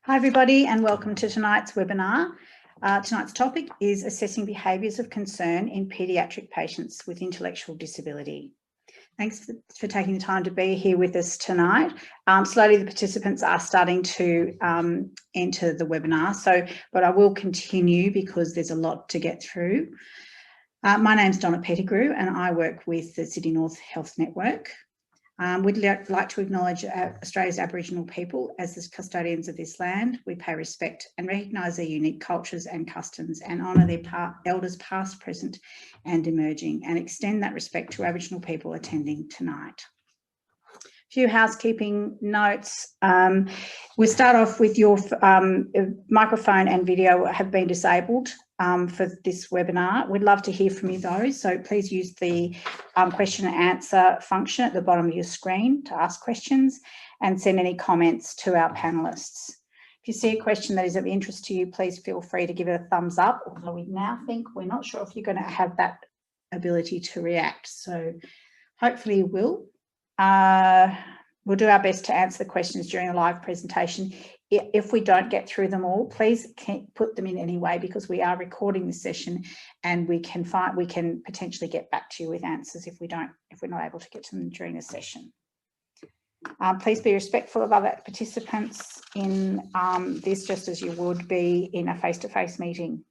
Hi everybody and welcome to tonight's webinar. Tonight's topic is assessing behaviours of concern in paediatric patients with intellectual disability. Thanks for taking the time to be here with us tonight. Slowly the participants are starting to enter the webinar, but I will continue because there's a lot to get through. My name's Donna Pettigrew and I work with the Sydney North Health Network. We'd like to acknowledge Australia's Aboriginal people as the custodians of this land. We pay respect and recognise their unique cultures and customs and honour their elders past, present and emerging, and extend that respect to Aboriginal people attending tonight. A few housekeeping notes. We'll start off with your microphone and video have been disabled for this webinar. We'd love to hear from you though, so please use the question and answer function at the bottom of your screen to ask questions and send any comments to our panellists. If you see a question that is of interest to you, please feel free to give it a thumbs up, although we now think we're not sure if you're going to have that ability to react, so hopefully you will. We'll do our best to answer the questions during the live presentation. If we don't get through them all, please put them in anyway, because we are recording this session and we can potentially get back to you with answers if we're not able to get to them during the session. Please be respectful of other participants in this, just as you would be in a face-to-face meeting.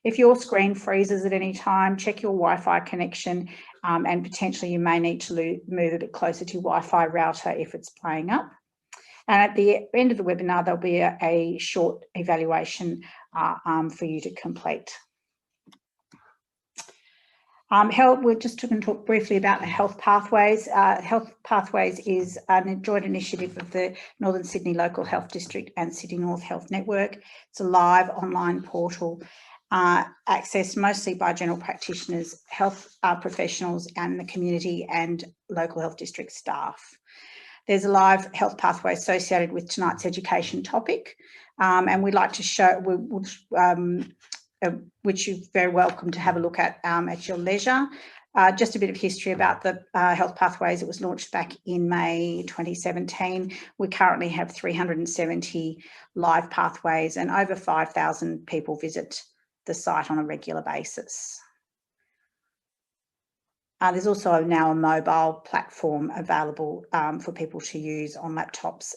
If your screen freezes at any time, check your Wi-Fi connection and potentially you may need to move a bit closer to your Wi-Fi router if it's playing up. And at the end of the webinar, there'll be a short evaluation for you to complete. We're just going to talk briefly about the Health Pathways. Health Pathways is a joint initiative of the Northern Sydney Local Health District and Sydney North Health Network. It's a live online portal accessed mostly by general practitioners, health professionals and the community and local health district staff. There's a live health pathway associated with tonight's education topic, and we'd like to show, which you're very welcome to have a look at your leisure. Just a bit of history about the health pathways. It was launched back in May 2017. We currently have 370 live pathways and over 5,000 people visit the site on a regular basis. There's also now a mobile platform available for people to use on laptops,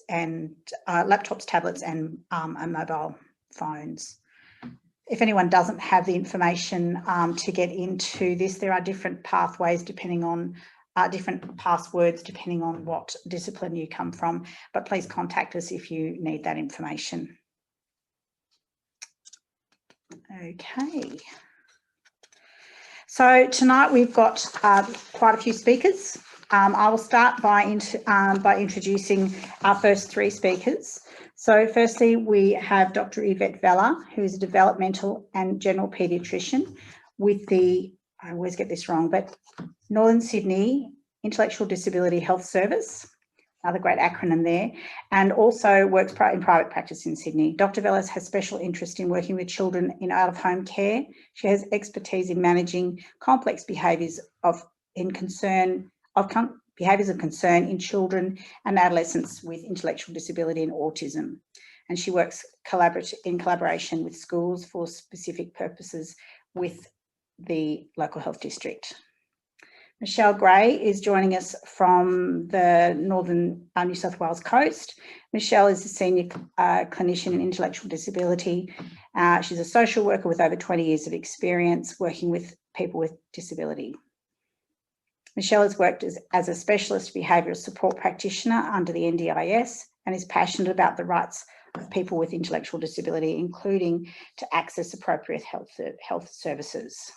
tablets and mobile phones. If anyone doesn't have the information to get into this, there are different pathways depending on different passwords depending on what discipline you come from, but please contact us if you need that information. Okay. So tonight we've got quite a few speakers. I will start by introducing our first three speakers. So firstly, we have Dr. Yvette Vella, who is a developmental and general paediatrician with the, I always get this wrong, but Northern Sydney Intellectual Disability Health Service, another great acronym there, and also works in private practice in Sydney. Dr. Vella has special interest in working with children in out-of-home care. She has expertise in managing complex behaviours of concern in children and adolescents with intellectual disability and autism. And she works in collaboration with schools for specific purposes with the local health district. Michelle Gray is joining us from the northern New South Wales coast. Michelle is a senior clinician in intellectual disability. She's a social worker with over 20 years of experience working with people with disability. Michelle has worked as a specialist behavioural support practitioner under the NDIS and is passionate about the rights of people with intellectual disability, including to access appropriate health services.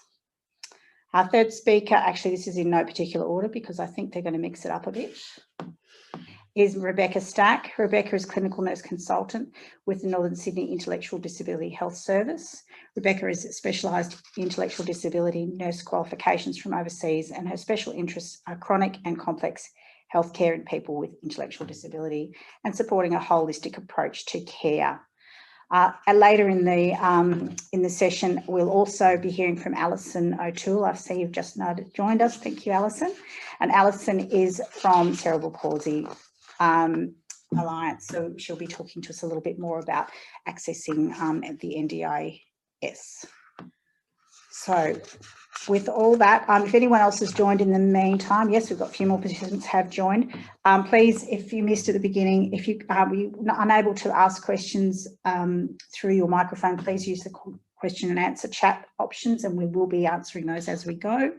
Our third speaker, actually this is in no particular order because I think they're going to mix it up a bit, is Rebecca Stack. Rebecca is clinical nurse consultant with the Northern Sydney Intellectual Disability Health Service. Rebecca is specialised in intellectual disability nurse qualifications from overseas, and her special interests are chronic and complex healthcare in people with intellectual disability and supporting a holistic approach to care. Later in the session, we'll also be hearing from Alison O'Toole. I see you've just joined us. Thank you, Alison. And Alison is from Cerebral Palsy Alliance. So she'll be talking to us a little bit more about accessing the NDIS. So with all that, if anyone else has joined in the meantime, yes, we've got a few more participants have joined. Please, if you missed at the beginning, if you were unable to ask questions through your microphone, please use the question and answer chat options, and we will be answering those as we go.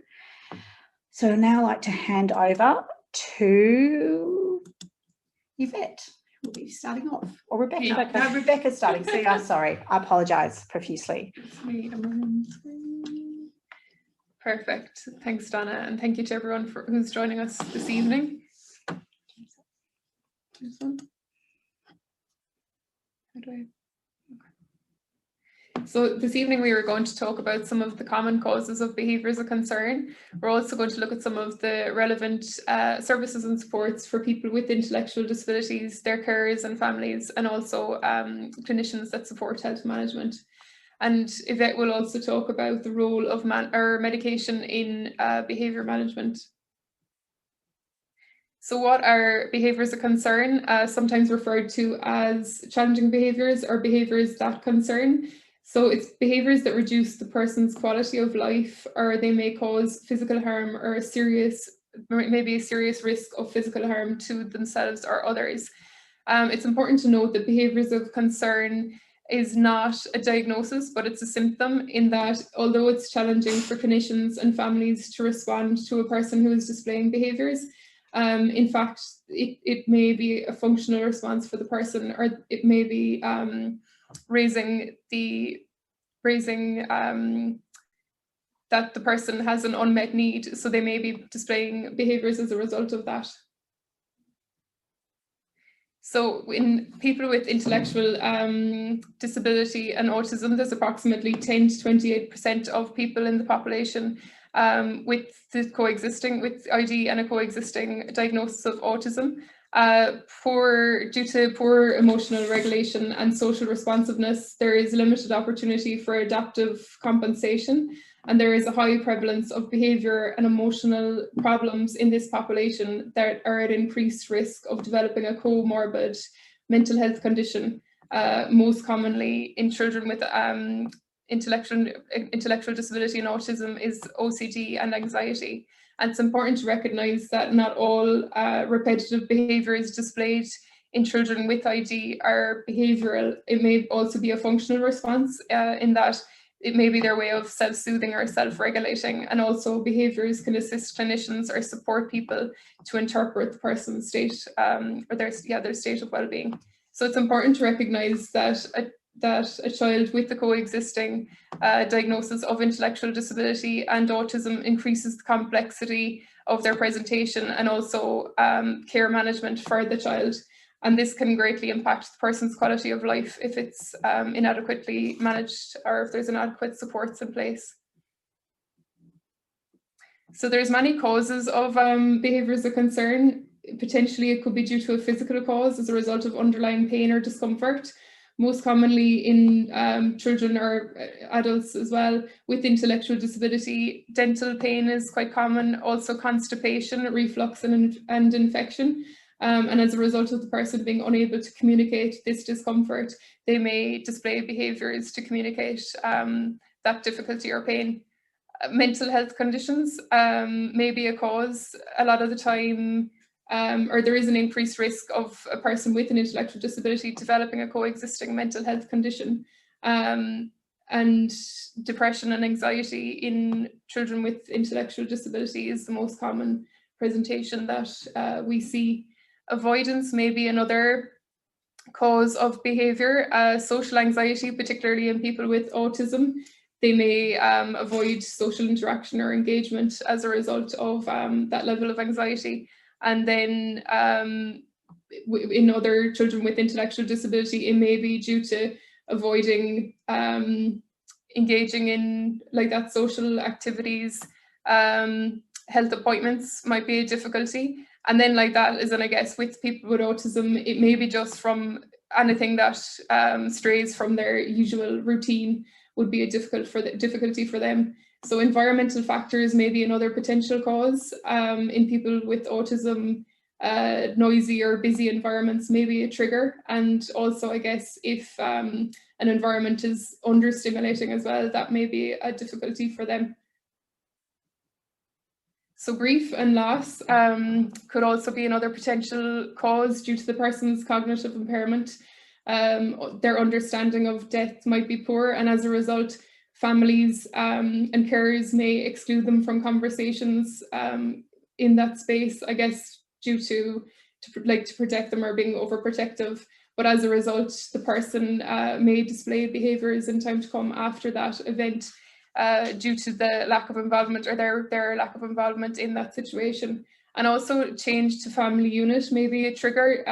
So now I'd like to hand over to Yvette. We'll be starting off, or Rebecca. Yeah. No, Rebecca's starting. See, I'm sorry. I apologise profusely. Perfect. Thanks, Donna, and thank you to everyone who's joining us this evening. So this evening we were going to talk about some of the common causes of behaviours of concern. We're also going to look at some of the relevant services and supports for people with intellectual disabilities, their carers and families, and also clinicians that support health management. And Yvette will also talk about the role of medication in behaviour management. So what are behaviours of concern, sometimes referred to as challenging behaviours or behaviours that concern? So it's behaviours that reduce the person's quality of life, or they may cause physical harm or maybe a serious risk of physical harm to themselves or others. It's important to note that behaviours of concern is not a diagnosis, but it's a symptom, in that although it's challenging for clinicians and families to respond to a person who is displaying behaviours, in fact, it may be a functional response for the person, or it may be raising that the person has an unmet need, so they may be displaying behaviours as a result of that. So in people with intellectual disability and autism, there's approximately 10 to 28% of people in the population with ID and a coexisting diagnosis of autism. Due to poor emotional regulation and social responsiveness, there is limited opportunity for adaptive compensation, and there is a high prevalence of behaviour and emotional problems in this population that are at increased risk of developing a comorbid mental health condition, most commonly in children with intellectual disability and autism is OCD and anxiety. And it's important to recognise that not all repetitive behaviours displayed in children with ID are behavioural. It may also be a functional response, in that it may be their way of self-soothing or self-regulating, and also behaviours can assist clinicians or support people to interpret the person's state or their state of well-being. So it's important to recognise that a child with the coexisting diagnosis of intellectual disability and autism increases the complexity of their presentation and also care management for the child. And this can greatly impact the person's quality of life if it's inadequately managed, or if there's inadequate supports in place. So there's many causes of behaviours of concern. Potentially it could be due to a physical cause as a result of underlying pain or discomfort. Most commonly in children or adults as well with intellectual disability, dental pain is quite common, also constipation, reflux and infection. And as a result of the person being unable to communicate this discomfort, they may display behaviours to communicate that difficulty or pain. Mental health conditions may be a cause a lot of the time, or there is an increased risk of a person with an intellectual disability developing a coexisting mental health condition. And depression and anxiety in children with intellectual disability is the most common presentation that we see. Avoidance may be another cause of behaviour. Social anxiety, particularly in people with autism, they may avoid social interaction or engagement as a result of that level of anxiety. And then in other children with intellectual disability, it may be due to avoiding engaging in like that social activities. Health appointments might be a difficulty. And then like that is, and I guess with people with autism, it may be just from anything that strays from their usual routine would be a difficulty for them. So environmental factors may be another potential cause in people with autism. noisy or busy environments may be a trigger. And also, I guess, if an environment is understimulating as well, that may be a difficulty for them. So grief and loss could also be another potential cause due to the person's cognitive impairment. Their understanding of death might be poor, and as a result, families and carers may exclude them from conversations in that space, I guess, due to protect them or being overprotective. But as a result, the person may display behaviours in time to come after that event due to the lack of involvement or their lack of involvement in that situation. And also change to family unit may be a trigger.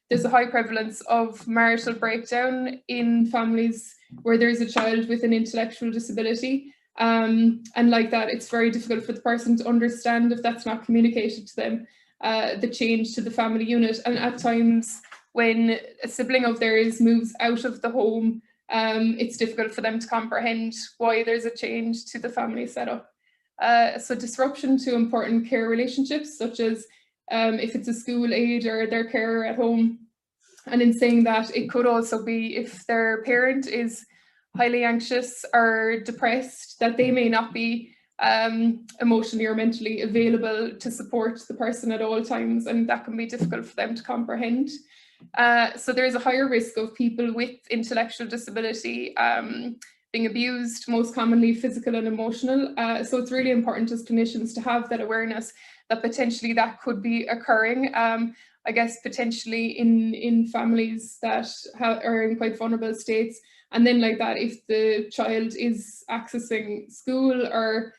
There's a high prevalence of marital breakdown in families where there's a child with an intellectual disability. And like that, it's very difficult for the person to understand if that's not communicated to them, the change to the family unit. And at times when a sibling of theirs moves out of the home, it's difficult for them to comprehend why there's a change to the family setup. So disruption to important care relationships, such as if it's a school aide or their carer at home. And in saying that, it could also be if their parent is highly anxious or depressed, that they may not be emotionally or mentally available to support the person at all times, and that can be difficult for them to comprehend. So there is a higher risk of people with intellectual disability being abused, most commonly physical and emotional. So it's really important as clinicians to have that awareness that potentially that could be occurring, I guess potentially in families that are in quite vulnerable states. And then like that, if the child is accessing school or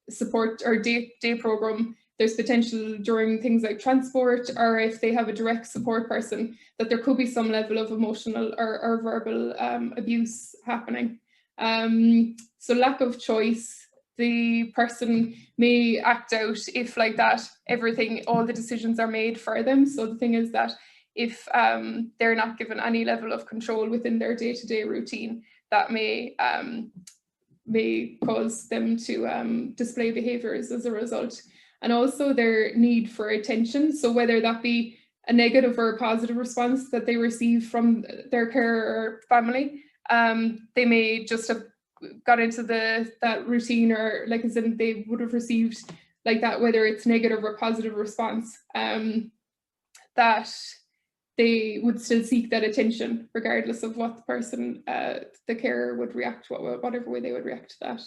support or day program, there's potential during things like transport, or if they have a direct support person, that there could be some level of emotional or verbal abuse happening. So lack of choice, the person may act out if like that, all the decisions are made for them. So the thing is that if they're not given any level of control within their day-to-day routine, that may cause them to display behaviours as a result. And also their need for attention. So whether that be a negative or a positive response that they receive from their carer or family, they may just have got into that routine, or like as in they would have received like that, whether it's negative or positive response, that they would still seek that attention regardless of what the person, the carer would react, whatever way they would react to that.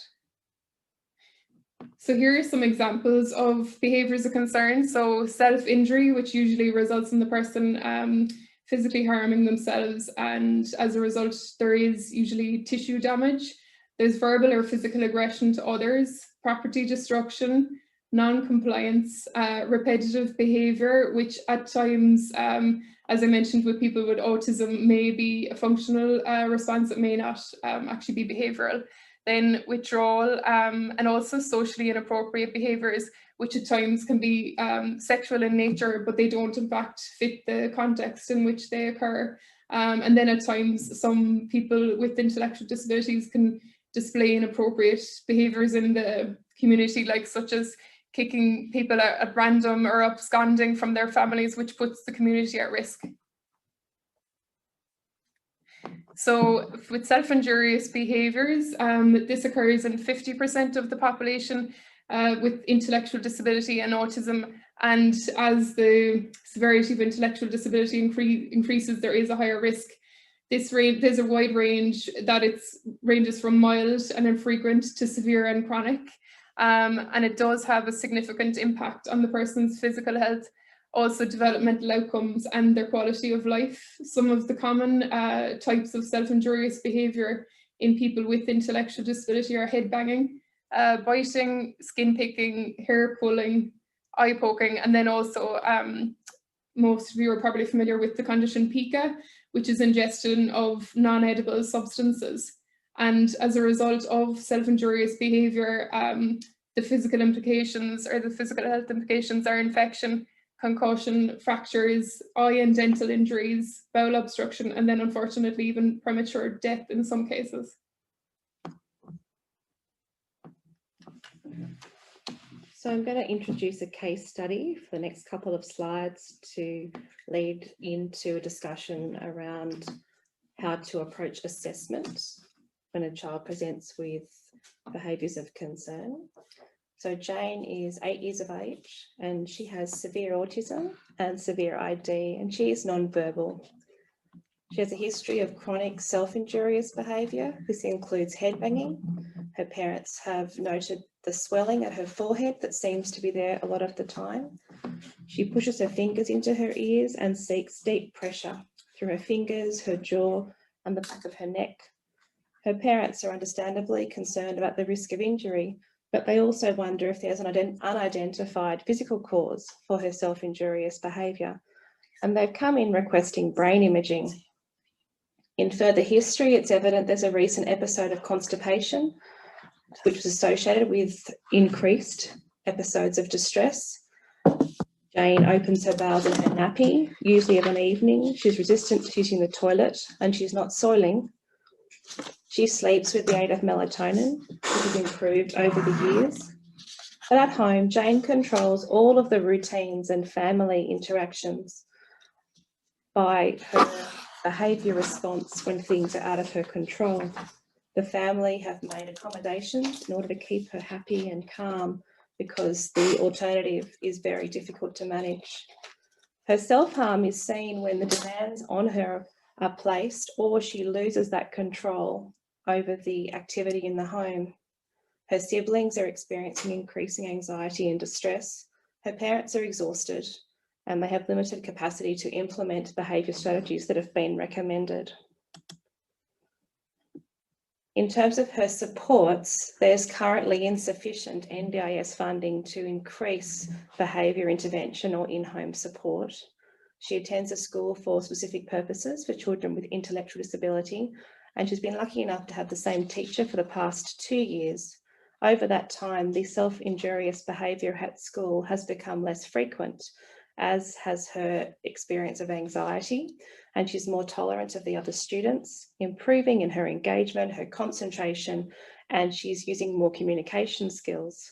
So here are some examples of behaviours of concern. So self-injury, which usually results in the person physically harming themselves, and as a result there is usually tissue damage. There's verbal or physical aggression to others, property destruction, non-compliance, repetitive behaviour, which at times, as I mentioned with people with autism, may be a functional response, it may not actually be behavioural. Then withdrawal, and also socially inappropriate behaviours, which at times can be sexual in nature, but they don't in fact fit the context in which they occur. And then at times some people with intellectual disabilities can display inappropriate behaviours in the community, like such as kicking people out at random or absconding from their families, which puts the community at risk. So with self-injurious behaviours, this occurs in 50% of the population with intellectual disability and autism. And as the severity of intellectual disability increases, there is a higher risk. There's a wide range that ranges from mild and infrequent to severe and chronic. And it does have a significant impact on the person's physical health, also developmental outcomes and their quality of life. Some of the common types of self-injurious behaviour in people with intellectual disability are head banging, biting, skin picking, hair pulling, eye poking, and then also most of you are probably familiar with the condition pica, which is ingestion of non-edible substances. And as a result of self-injurious behaviour, the physical implications or the physical health implications are infection, concussion, fractures, eye and dental injuries, bowel obstruction, and then unfortunately even premature death in some cases. So I'm going to introduce a case study for the next couple of slides to lead into a discussion around how to approach assessment when a child presents with behaviours of concern. So Jane is 8 years of age and she has severe autism and severe ID, and she is non-verbal. She has a history of chronic self-injurious behaviour. This includes head banging. Her parents have noted the swelling at her forehead that seems to be there a lot of the time. She pushes her fingers into her ears and seeks deep pressure through her fingers, her jaw, and the back of her neck. Her parents are understandably concerned about the risk of injury, but they also wonder if there's an unidentified physical cause for her self-injurious behaviour. And they've come in requesting brain imaging. In further history, it's evident there's a recent episode of constipation, which was associated with increased episodes of distress. Jane opens her bowels in her nappy, usually of an evening. She's resistant to using the toilet and she's not soiling. She sleeps with the aid of melatonin, which has improved over the years. But at home, Jane controls all of the routines and family interactions by her behaviour response when things are out of her control. The family have made accommodations in order to keep her happy and calm because the alternative is very difficult to manage. Her self-harm is seen when the demands on her are placed or she loses that control over the activity in the home. Her siblings are experiencing increasing anxiety and distress. Her parents are exhausted and they have limited capacity to implement behaviour strategies that have been recommended. In terms of her supports, there's currently insufficient NDIS funding to increase behaviour intervention or in-home support. She attends a school for specific purposes for children with intellectual disability, and she's been lucky enough to have the same teacher for the past 2 years. Over that time, the self-injurious behaviour at school has become less frequent, as has her experience of anxiety, and she's more tolerant of the other students, improving in her engagement, her concentration, and she's using more communication skills.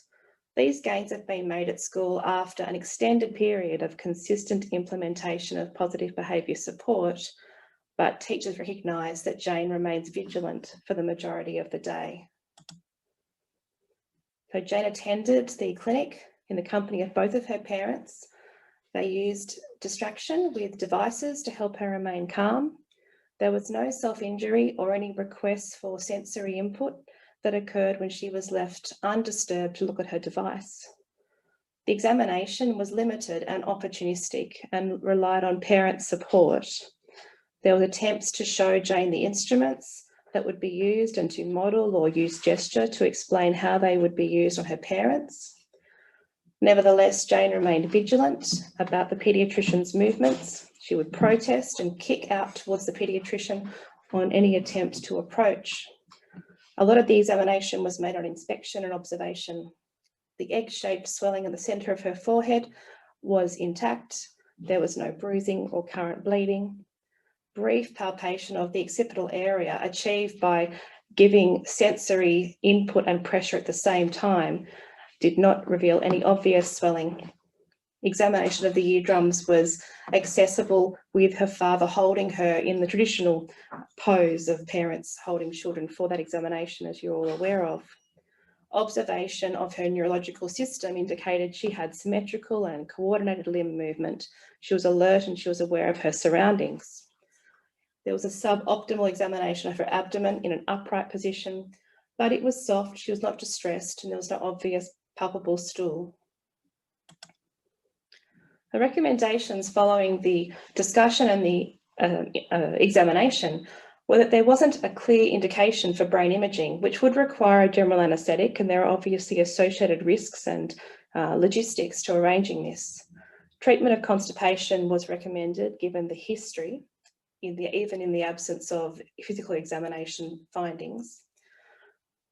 These gains have been made at school after an extended period of consistent implementation of positive behaviour support, but teachers recognise that Jane remains vigilant for the majority of the day. So Jane attended the clinic in the company of both of her parents. They used distraction with devices to help her remain calm. There was no self-injury or any requests for sensory input that occurred when she was left undisturbed to look at her device. The examination was limited and opportunistic and relied on parent support. There were attempts to show Jane the instruments that would be used and to model or use gesture to explain how they would be used on her parents. Nevertheless, Jane remained vigilant about the paediatrician's movements. She would protest and kick out towards the paediatrician on any attempt to approach. A lot of the examination was made on inspection and observation. The egg-shaped swelling in the centre of her forehead was intact. There was no bruising or current bleeding. Brief palpation of the occipital area achieved by giving sensory input and pressure at the same time did not reveal any obvious swelling. Examination of the eardrums was accessible with her father holding her in the traditional pose of parents holding children for that examination, as you're all aware of. Observation of her neurological system indicated she had symmetrical and coordinated limb movement. She was alert and she was aware of her surroundings. There was a suboptimal examination of her abdomen in an upright position, but it was soft, she was not distressed, and there was no obvious palpable stool. The recommendations following the discussion and the examination were that there wasn't a clear indication for brain imaging, which would require a general anaesthetic, and there are obviously associated risks and logistics to arranging this. Treatment of constipation was recommended given the history, even in the absence of physical examination findings.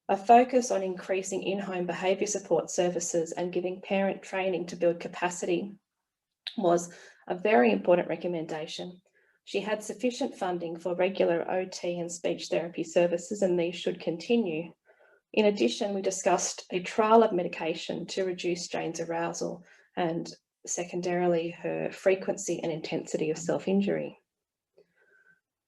A focus on increasing in-home behaviour support services and giving parent training to build capacity was a very important recommendation. She had sufficient funding for regular OT and speech therapy services, and these should continue. In addition, we discussed a trial of medication to reduce Jane's arousal and secondarily her frequency and intensity of self-injury.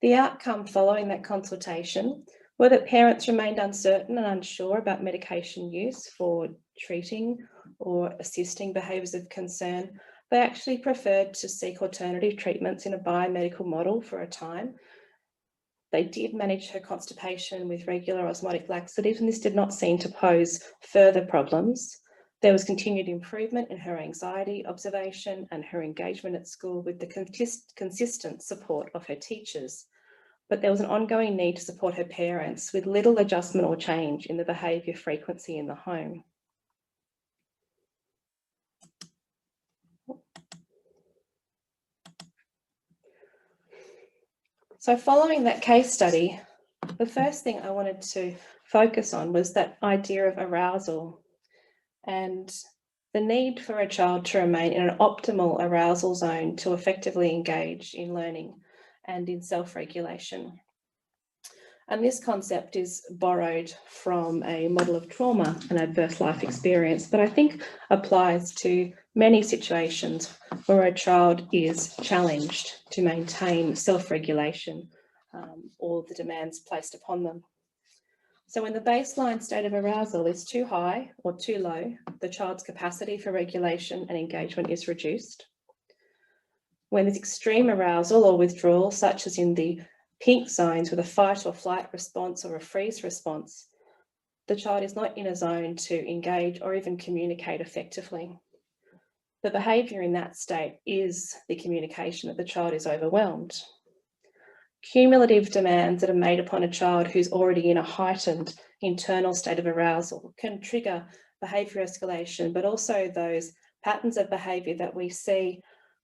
The outcome following that consultation were that parents remained uncertain and unsure about medication use for treating or assisting behaviours of concern. They actually preferred to seek alternative treatments in a biomedical model for a time. They did manage her constipation with regular osmotic laxatives, and this did not seem to pose further problems. There was continued improvement in her anxiety observation and her engagement at school with the consistent support of her teachers. But there was an ongoing need to support her parents with little adjustment or change in the behaviour frequency in the home. So following that case study, the first thing I wanted to focus on was that idea of arousal and the need for a child to remain in an optimal arousal zone to effectively engage in learning and in self-regulation. And this concept is borrowed from a model of trauma and adverse life experience, but I think applies to many situations where a child is challenged to maintain self-regulation or the demands placed upon them. So when the baseline state of arousal is too high or too low, the child's capacity for regulation and engagement is reduced. When there's extreme arousal or withdrawal, such as in the pink zones with a fight or flight response or a freeze response, the child is not in a zone to engage or even communicate effectively. The behaviour in that state is the communication that the child is overwhelmed. Cumulative demands that are made upon a child who's already in a heightened internal state of arousal can trigger behaviour escalation, but also those patterns of behaviour that we see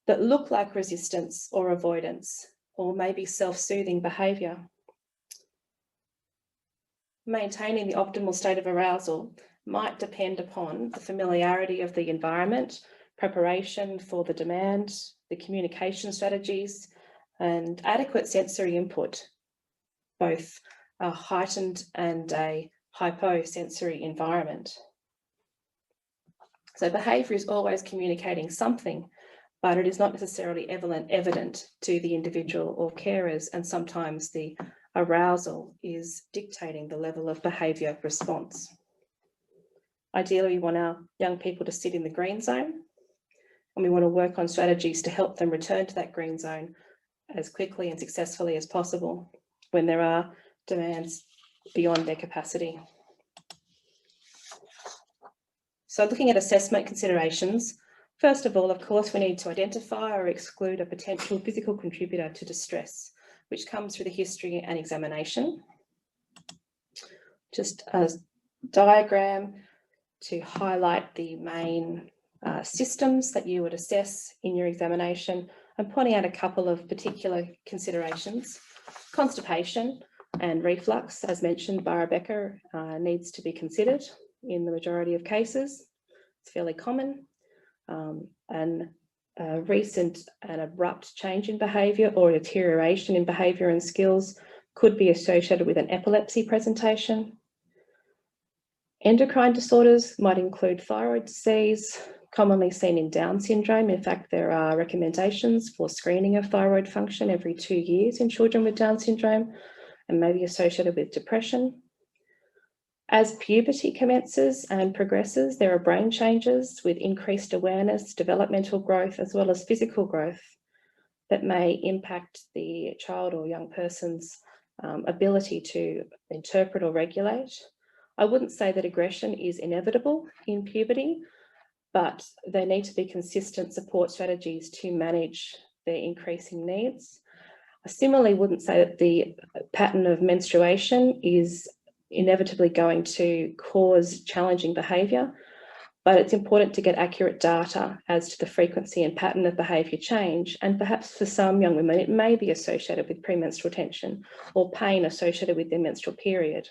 that look like resistance or avoidance, or maybe self-soothing behaviour. Maintaining the optimal state of arousal might depend upon the familiarity of the environment, preparation for the demand, the communication strategies, and adequate sensory input, both a heightened and a hyposensory environment. So behaviour is always communicating something, but it is not necessarily evident to the individual or carers, and sometimes the arousal is dictating the level of behaviour response. Ideally, we want our young people to sit in the green zone, and we want to work on strategies to help them return to that green zone as quickly and successfully as possible when there are demands beyond their capacity. So looking at assessment considerations, first of all, of course, we need to identify or exclude a potential physical contributor to distress, which comes through the history and examination. Just a diagram to highlight the main systems that you would assess in your examination, and pointing out a couple of particular considerations. Constipation and reflux, as mentioned by Rebecca, needs to be considered in the majority of cases. It's fairly common. And a recent and abrupt change in behaviour or deterioration in behaviour and skills could be associated with an epilepsy presentation. Endocrine disorders might include thyroid disease, commonly seen in Down syndrome. In fact, there are recommendations for screening of thyroid function every 2 years in children with Down syndrome, and may be associated with depression. As puberty commences and progresses, there are brain changes with increased awareness, developmental growth, as well as physical growth that may impact the child or young person's ability to interpret or regulate. I wouldn't say that aggression is inevitable in puberty, but there need to be consistent support strategies to manage their increasing needs. I similarly wouldn't say that the pattern of menstruation is inevitably going to cause challenging behaviour, but it's important to get accurate data as to the frequency and pattern of behaviour change, and perhaps for some young women it may be associated with premenstrual tension or pain associated with their menstrual period.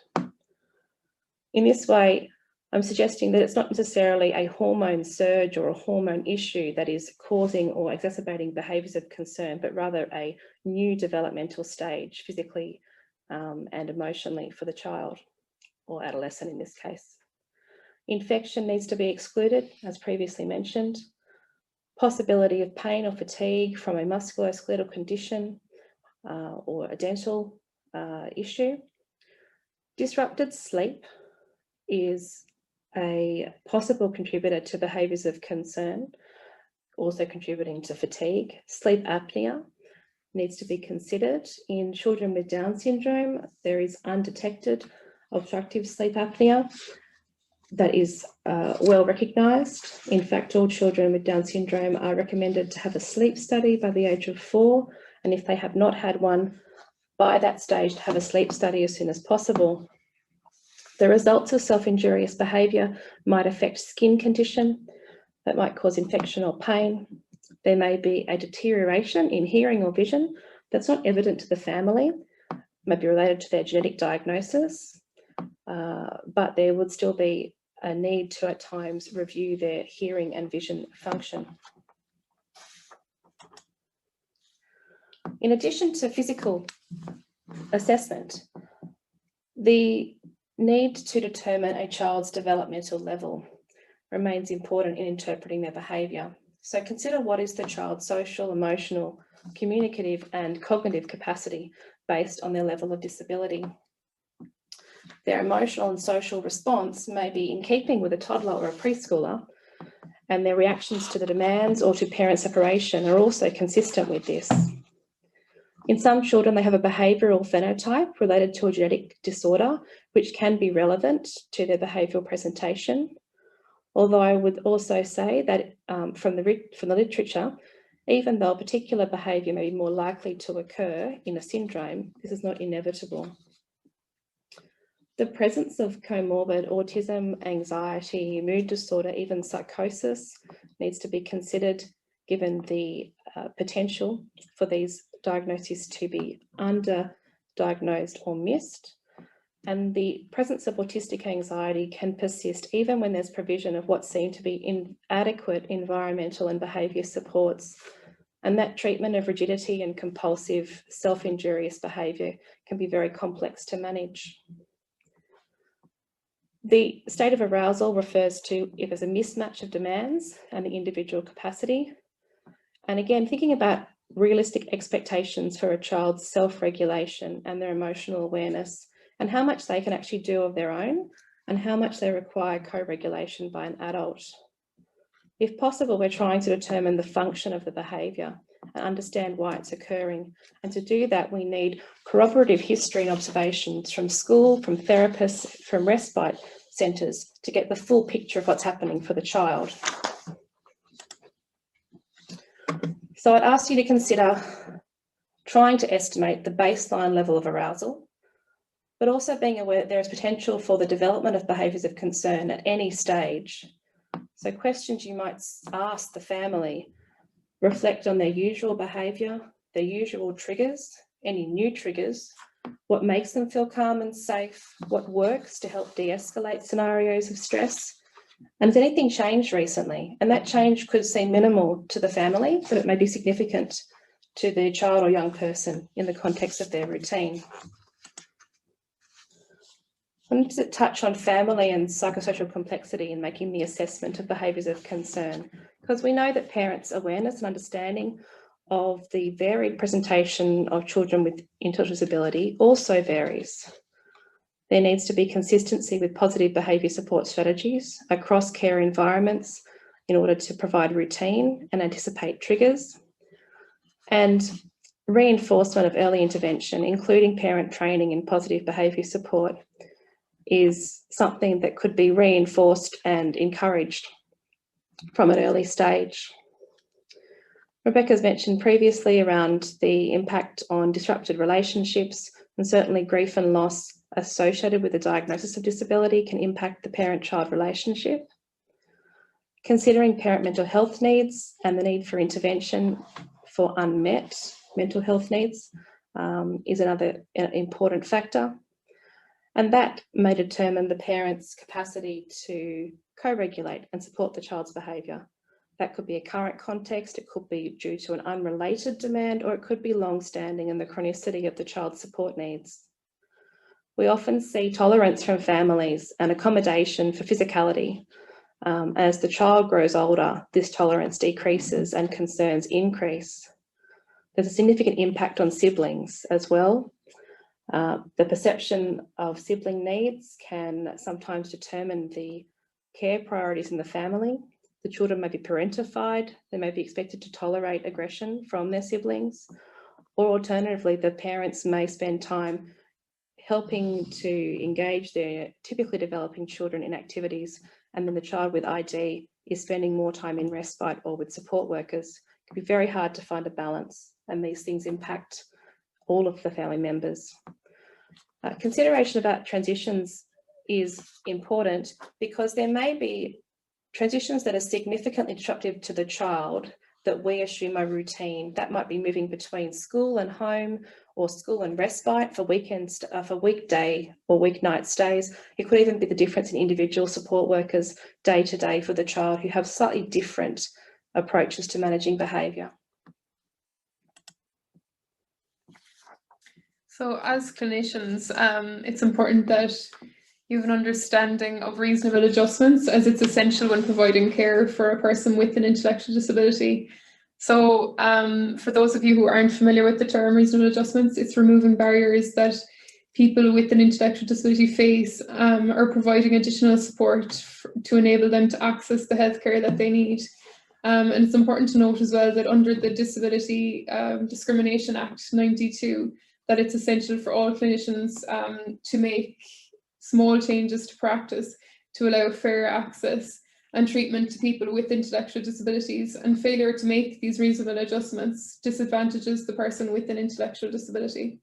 In this way, I'm suggesting that it's not necessarily a hormone surge or a hormone issue that is causing or exacerbating behaviours of concern, but rather a new developmental stage physically and emotionally for the child or adolescent in this case. Infection needs to be excluded, as previously mentioned. Possibility of pain or fatigue from a musculoskeletal condition or a dental issue. Disrupted sleep is a possible contributor to behaviours of concern, also contributing to fatigue. Sleep apnea needs to be considered. In children with Down syndrome, there is undetected obstructive sleep apnea that is well recognised. In fact, all children with Down syndrome are recommended to have a sleep study by the age of 4, and if they have not had one by that stage, to have a sleep study as soon as possible. The results of self-injurious behaviour might affect skin condition that might cause infection or pain. There may be a deterioration in hearing or vision that's not evident to the family, may be related to their genetic diagnosis, but there would still be a need to at times review their hearing and vision function. In addition to physical assessment, the need to determine a child's developmental level remains important in interpreting their behaviour. So consider what is the child's social, emotional, communicative and cognitive capacity based on their level of disability. Their emotional and social response may be in keeping with a toddler or a preschooler, and their reactions to the demands or to parent separation are also consistent with this. In some children, they have a behavioural phenotype related to a genetic disorder, which can be relevant to their behavioural presentation. Although I would also say that from the literature, even though a particular behaviour may be more likely to occur in a syndrome, this is not inevitable. The presence of comorbid autism, anxiety, mood disorder, even psychosis needs to be considered, given the potential for these diagnoses to be underdiagnosed or missed. And the presence of autistic anxiety can persist even when there's provision of what seem to be inadequate environmental and behaviour supports. And that treatment of rigidity and compulsive self-injurious behaviour can be very complex to manage. The state of arousal refers to if there's a mismatch of demands and the individual capacity. And again, thinking about realistic expectations for a child's self-regulation and their emotional awareness, and how much they can actually do of their own and how much they require co-regulation by an adult. If possible, we're trying to determine the function of the behaviour and understand why it's occurring. And to do that, we need corroborative history and observations from school, from therapists, from respite centres to get the full picture of what's happening for the child. So I'd ask you to consider trying to estimate the baseline level of arousal, but also being aware that there is potential for the development of behaviours of concern at any stage. So questions you might ask the family reflect on their usual behaviour, their usual triggers, any new triggers, what makes them feel calm and safe, what works to help de-escalate scenarios of stress, and has anything changed recently? And that change could seem minimal to the family, but it may be significant to the child or young person in the context of their routine. I wanted to touch on family and psychosocial complexity in making the assessment of behaviours of concern, because we know that parents' awareness and understanding of the varied presentation of children with intellectual disability also varies. There needs to be consistency with positive behaviour support strategies across care environments in order to provide routine and anticipate triggers, and reinforcement of early intervention, including parent training in positive behaviour support, is something that could be reinforced and encouraged from an early stage. Rebecca's mentioned previously around the impact on disrupted relationships, and certainly grief and loss associated with the diagnosis of disability can impact the parent-child relationship. Considering parent mental health needs and the need for intervention for unmet mental health needs is another important factor. And that may determine the parent's capacity to co-regulate and support the child's behaviour. That could be a current context, it could be due to an unrelated demand, or it could be long-standing and the chronicity of the child's support needs. We often see tolerance from families and accommodation for physicality. As the child grows older, this tolerance decreases and concerns increase. There's a significant impact on siblings as well. The perception of sibling needs can sometimes determine the care priorities in the family. The children may be parentified, they may be expected to tolerate aggression from their siblings, or alternatively, the parents may spend time helping to engage their typically developing children in activities, and then the child with ID is spending more time in respite or with support workers. It can be very hard to find a balance, and these things impact all of the family members. Consideration about transitions is important because there may be transitions that are significantly disruptive to the child that we assume are routine. That might be moving between school and home, or school and respite for weekends, for weekday or weeknight stays. It could even be the difference in individual support workers day to day for the child who have slightly different approaches to managing behaviour. So as clinicians, it's important that you have an understanding of reasonable adjustments, as it's essential when providing care for a person with an intellectual disability. So for those of you who aren't familiar with the term reasonable adjustments, it's removing barriers that people with an intellectual disability face, or providing additional support to enable them to access the healthcare that they need. And it's important to note as well that under the Disability Discrimination Act 92, that it's essential for all clinicians to make small changes to practice to allow fair access and treatment to people with intellectual disabilities, and failure to make these reasonable adjustments disadvantages the person with an intellectual disability.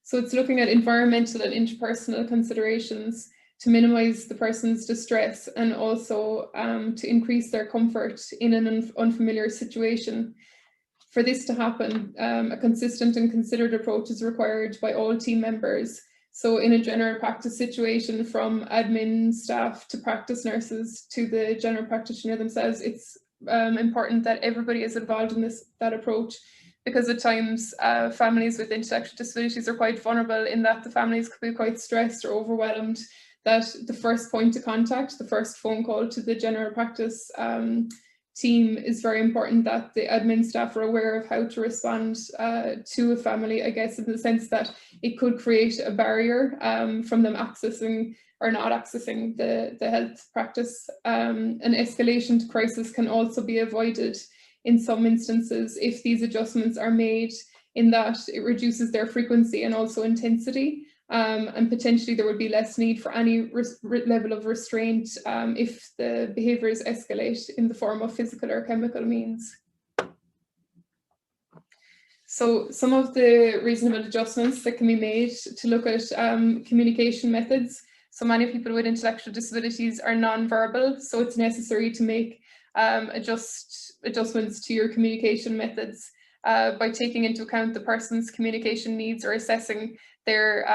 So it's looking at environmental and interpersonal considerations to minimise the person's distress, and also to increase their comfort in an unfamiliar situation. For this to happen, a consistent and considered approach is required by all team members. So in a general practice situation, from admin staff to practice nurses to the general practitioner themselves, it's important that everybody is involved in that approach, because at times families with intellectual disabilities are quite vulnerable in that the families could be quite stressed or overwhelmed, that the first point of contact, the first phone call to the general practice team is very important, that the admin staff are aware of how to respond to a family, I guess, in the sense that it could create a barrier from them accessing or not accessing the health practice. An escalation to crisis can also be avoided in some instances if these adjustments are made, in that it reduces their frequency and also intensity. And potentially there would be less need for any level of restraint if the behaviours escalate in the form of physical or chemical means. So some of the reasonable adjustments that can be made to look at communication methods. So many people with intellectual disabilities are non-verbal, so it's necessary to make adjustments to your communication methods by taking into account the person's communication needs, or assessing their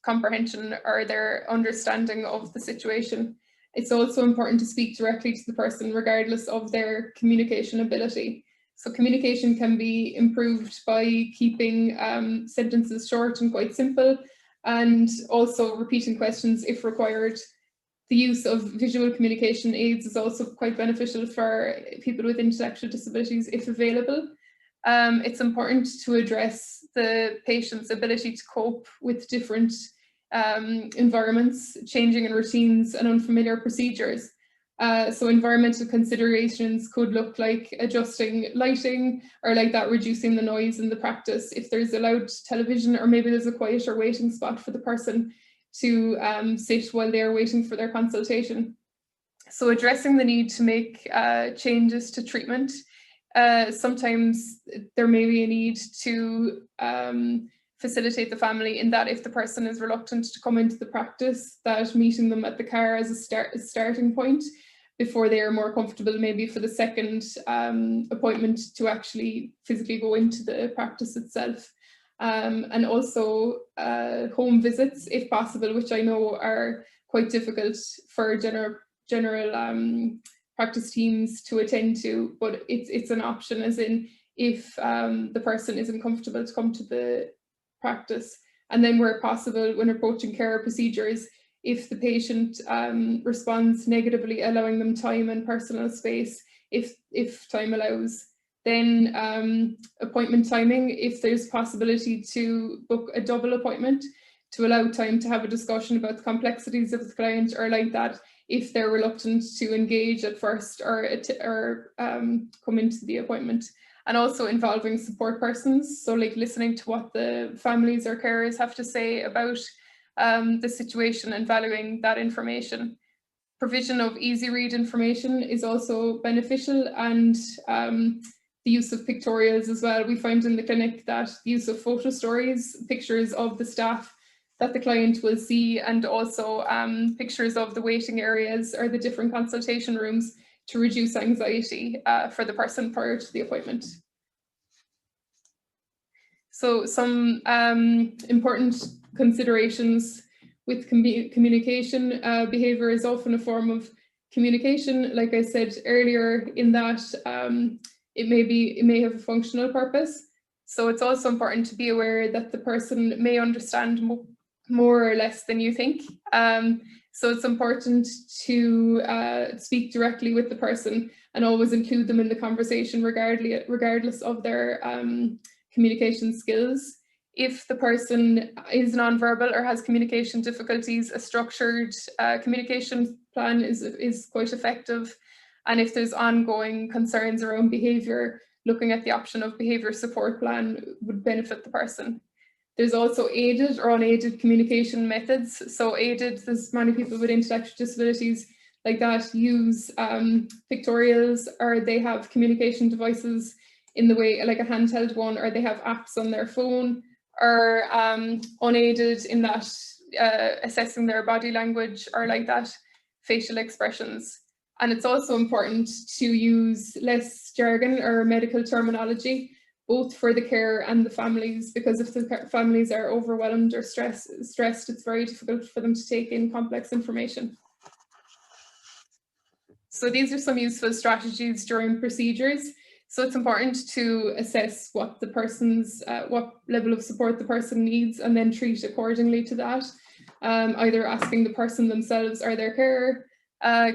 comprehension or their understanding of the situation. It's also important to speak directly to the person regardless of their communication ability. So communication can be improved by keeping sentences short and quite simple, and also repeating questions if required. The use of visual communication aids is also quite beneficial for people with intellectual disabilities if available. It's important to address the patient's ability to cope with different environments, changing in routines and unfamiliar procedures. So environmental considerations could look like adjusting lighting, or like that, reducing the noise in the practice if there's a loud television, or maybe there's a quieter waiting spot for the person to sit while they're waiting for their consultation. So addressing the need to make changes to treatment. Sometimes there may be a need to facilitate the family, in that if the person is reluctant to come into the practice, that meeting them at the car as a starting point before they are more comfortable, maybe for the second appointment, to actually physically go into the practice itself. And also home visits if possible, which I know are quite difficult for general practice teams to attend to, but it's an option, as in if the person isn't comfortable to come to the practice. And then where possible, when approaching care procedures, if the patient responds negatively, allowing them time and personal space, if time allows. Then appointment timing, if there's possibility to book a double appointment to allow time to have a discussion about the complexities of the client, or like that, if they're reluctant to engage at first or come into the appointment. And also involving support persons, so like listening to what the families or carers have to say about the situation and valuing that information. Provision of easy read information is also beneficial, and the use of pictorials as well. We find in the clinic that the use of photo stories, pictures of the staff that the client will see, and also pictures of the waiting areas or the different consultation rooms, to reduce anxiety for the person prior to the appointment. So some important considerations with communication. Behaviour is often a form of communication, like I said earlier, in that it may have a functional purpose. So it's also important to be aware that the person may understand more or less than you think. So it's important to speak directly with the person and always include them in the conversation, regardless of their communication skills. If the person is nonverbal or has communication difficulties, a structured communication plan is quite effective. And if there's ongoing concerns around behaviour, looking at the option of behaviour support plan would benefit the person. There's also aided or unaided communication methods. So aided, there's many people with intellectual disabilities like that use pictorials, or they have communication devices in the way, like a handheld one, or they have apps on their phone, or unaided in that assessing their body language, or like that, facial expressions. And it's also important to use less jargon or medical terminology, both for the carer and the families, because if the families are overwhelmed or stressed, it's very difficult for them to take in complex information. So these are some useful strategies during procedures. So it's important to assess what the person's, what level of support the person needs, and then treat accordingly to that. Either asking the person themselves or their carer,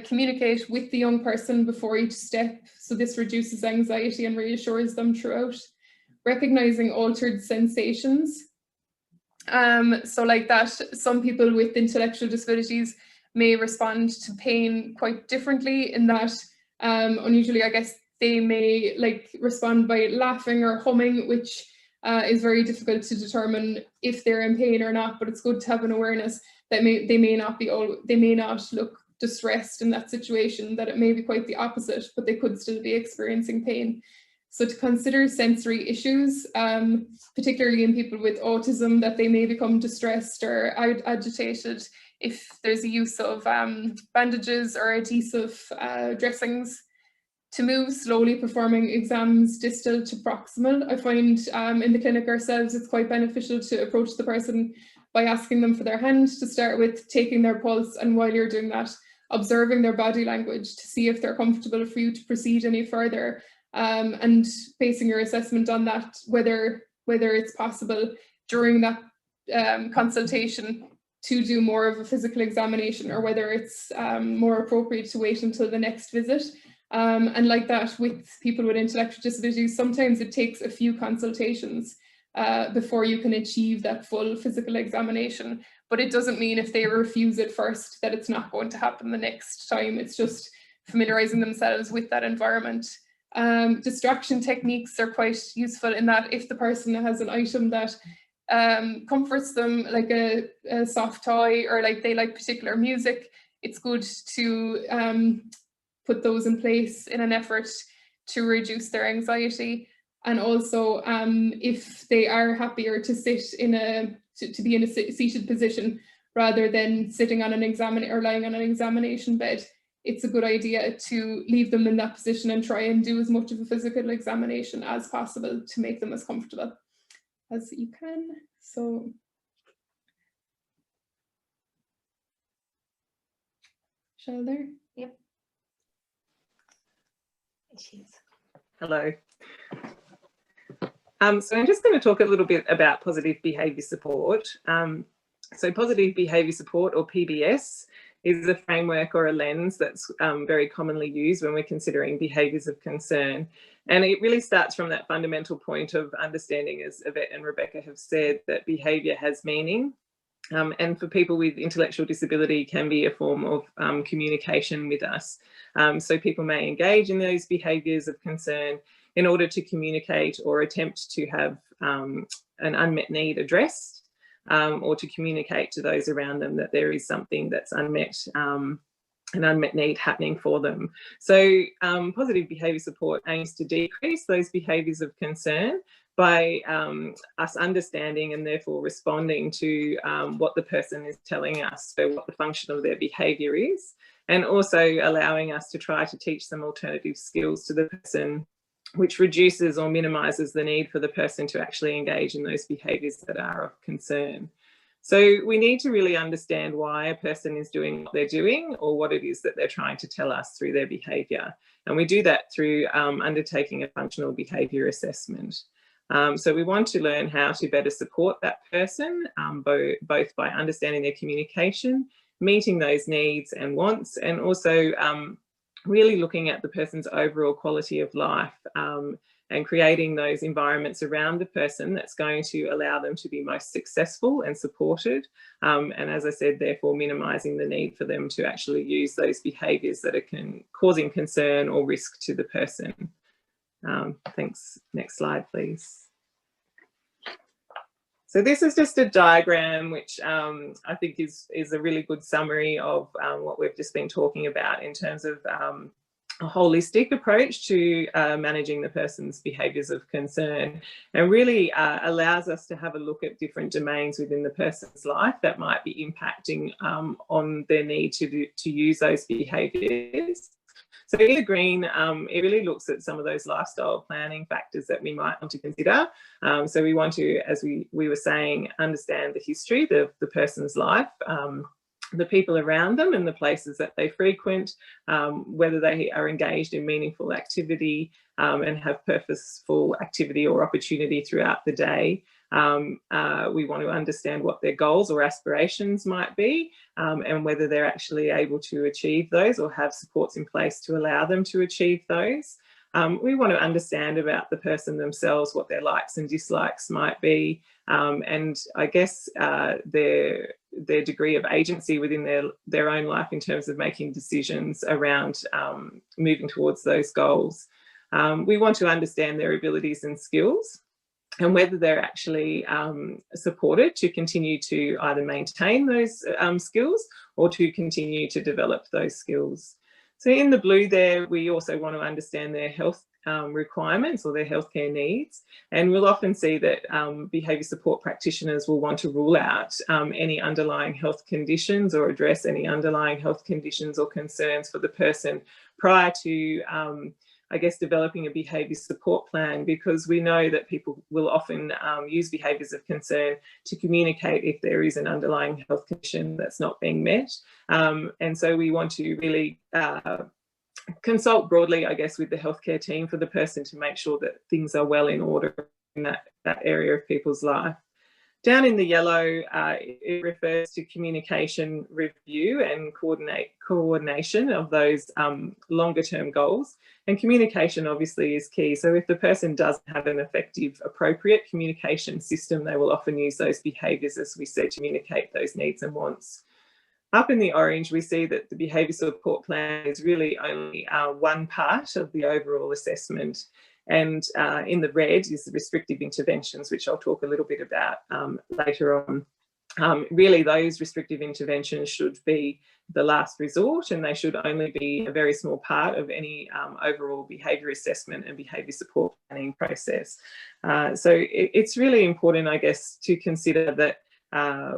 communicate with the young person before each step, so this reduces anxiety and reassures them throughout. Recognizing altered sensations. So like that, some people with intellectual disabilities may respond to pain quite differently, in that unusually, I guess, they may like respond by laughing or humming, which is very difficult to determine if they're in pain or not, but it's good to have an awareness that they may not look distressed in that situation, that it may be quite the opposite, but they could still be experiencing pain. So to consider sensory issues, particularly in people with autism, that they may become distressed or agitated if there's a use of bandages or adhesive dressings. To move slowly, performing exams distal to proximal. I find in the clinic ourselves, it's quite beneficial to approach the person by asking them for their hand to start with, taking their pulse, and while you're doing that, observing their body language to see if they're comfortable for you to proceed any further, and basing your assessment on that, whether it's possible during that consultation to do more of a physical examination, or whether it's more appropriate to wait until the next visit. And like that, with people with intellectual disabilities, sometimes it takes a few consultations before you can achieve that full physical examination. But it doesn't mean if they refuse it first that it's not going to happen the next time. It's just familiarizing themselves with that environment. Distraction techniques are quite useful in that if the person has an item that comforts them, like a soft toy, or like they like particular music, it's good to put those in place in an effort to reduce their anxiety. And also if they are happier to sit to be in a seated position rather than sitting on an or lying on an examination bed, it's a good idea to leave them in that position and try and do as much of a physical examination as possible to make them as comfortable as you can. So shall there? Yep. Hello. So I'm just going to talk a little bit about positive behaviour support. So positive behaviour support, or PBS, is a framework or a lens that's very commonly used when we're considering behaviours of concern. And it really starts from that fundamental point of understanding, as Yvette and Rebecca have said, that behaviour has meaning. And for people with intellectual disability can be a form of communication with us. So people may engage in those behaviours of concern in order to communicate or attempt to have an unmet need addressed, or to communicate to those around them that there is something that's unmet, an unmet need happening for them. So positive behaviour support aims to decrease those behaviours of concern by us understanding and therefore responding to what the person is telling us, so what the function of their behaviour is, and also allowing us to try to teach them alternative skills to the person, which reduces or minimises the need for the person to actually engage in those behaviours that are of concern. So we need to really understand why a person is doing what they're doing, or what it is that they're trying to tell us through their behaviour. And we do that through undertaking a functional behaviour assessment. So we want to learn how to better support that person, both by understanding their communication, meeting those needs and wants, and also really looking at the person's overall quality of life, and creating those environments around the person that's going to allow them to be most successful and supported. And as I said, therefore minimising the need for them to actually use those behaviours that are causing concern or risk to the person. Thanks. Next slide, please. So this is just a diagram which I think is a really good summary of what we've just been talking about in terms of a holistic approach to managing the person's behaviours of concern, and really allows us to have a look at different domains within the person's life that might be impacting on their need to use those behaviours. So in the green, it really looks at some of those lifestyle planning factors that we might want to consider. So we want to, as we were saying, understand the history of the person's life, the people around them and the places that they frequent, whether they are engaged in meaningful activity and have purposeful activity or opportunity throughout the day. We want to understand what their goals or aspirations might be, and whether they're actually able to achieve those or have supports in place to allow them to achieve those. We want to understand about the person themselves, what their likes and dislikes might be, and I guess their degree of agency within their own life in terms of making decisions around moving towards those goals. We want to understand their abilities and skills, and whether they're actually supported to continue to either maintain those skills or to continue to develop those skills. So in the blue there, we also want to understand their health requirements or their healthcare needs. And we'll often see that behaviour support practitioners will want to rule out any underlying health conditions or address any underlying health conditions or concerns for the person prior to I guess, developing a behaviour support plan, because we know that people will often use behaviours of concern to communicate if there is an underlying health condition that's not being met. And so we want to really consult broadly, I guess, with the healthcare team for the person to make sure that things are well in order in that area of people's life. Down in the yellow, it refers to communication review and coordination of those longer term goals. And communication obviously is key. So if the person doesn't have an effective, appropriate communication system, they will often use those behaviours, as we said, to communicate those needs and wants. Up in the orange, we see that the behaviour support plan is really only one part of the overall assessment. And in the red is the restrictive interventions, which I'll talk a little bit about later on. Really, those restrictive interventions should be the last resort, and they should only be a very small part of any overall behaviour assessment and behaviour support planning process. So it's really important, I guess, to consider that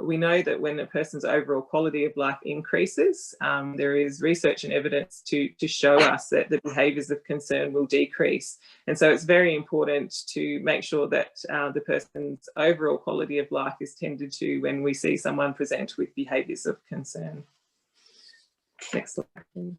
we know that when a person's overall quality of life increases, there is research and evidence to show us that the behaviours of concern will decrease. And so it's very important to make sure that the person's overall quality of life is tended to when we see someone present with behaviours of concern. Next slide, please.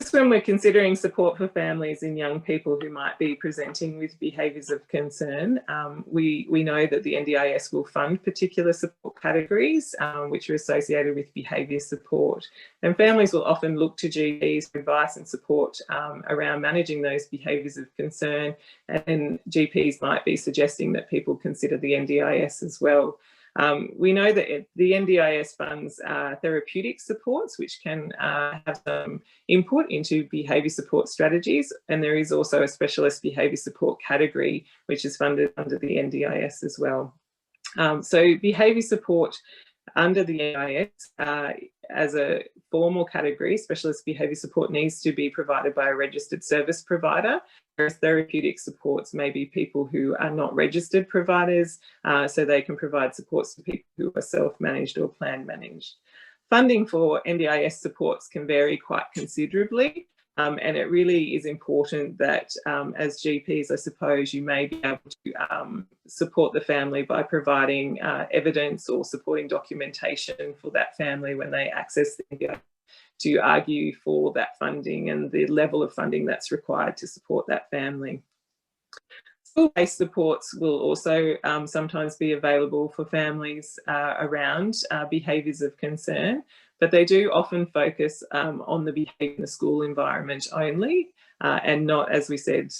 just when we're considering support for families and young people who might be presenting with behaviours of concern, we know that the NDIS will fund particular support categories which are associated with behaviour support. And families will often look to GPs for advice and support around managing those behaviours of concern, and GPs might be suggesting that people consider the NDIS as well. We know that the NDIS funds therapeutic supports, which can have some input into behaviour support strategies, and there is also a specialist behaviour support category which is funded under the NDIS as well. So behaviour support under the NDIS as a formal category, specialist behaviour support needs to be provided by a registered service provider. Whereas therapeutic supports may be people who are not registered providers, so they can provide supports to people who are self-managed or plan managed. Funding for NDIS supports can vary quite considerably, and it really is important that as GPs, I suppose, you may be able to support the family by providing evidence or supporting documentation for that family when they access the NDIS, to argue for that funding and the level of funding that's required to support that family. School-based supports will also sometimes be available for families around behaviours of concern, but they do often focus on the behaviour in the school environment only, and not, as we said,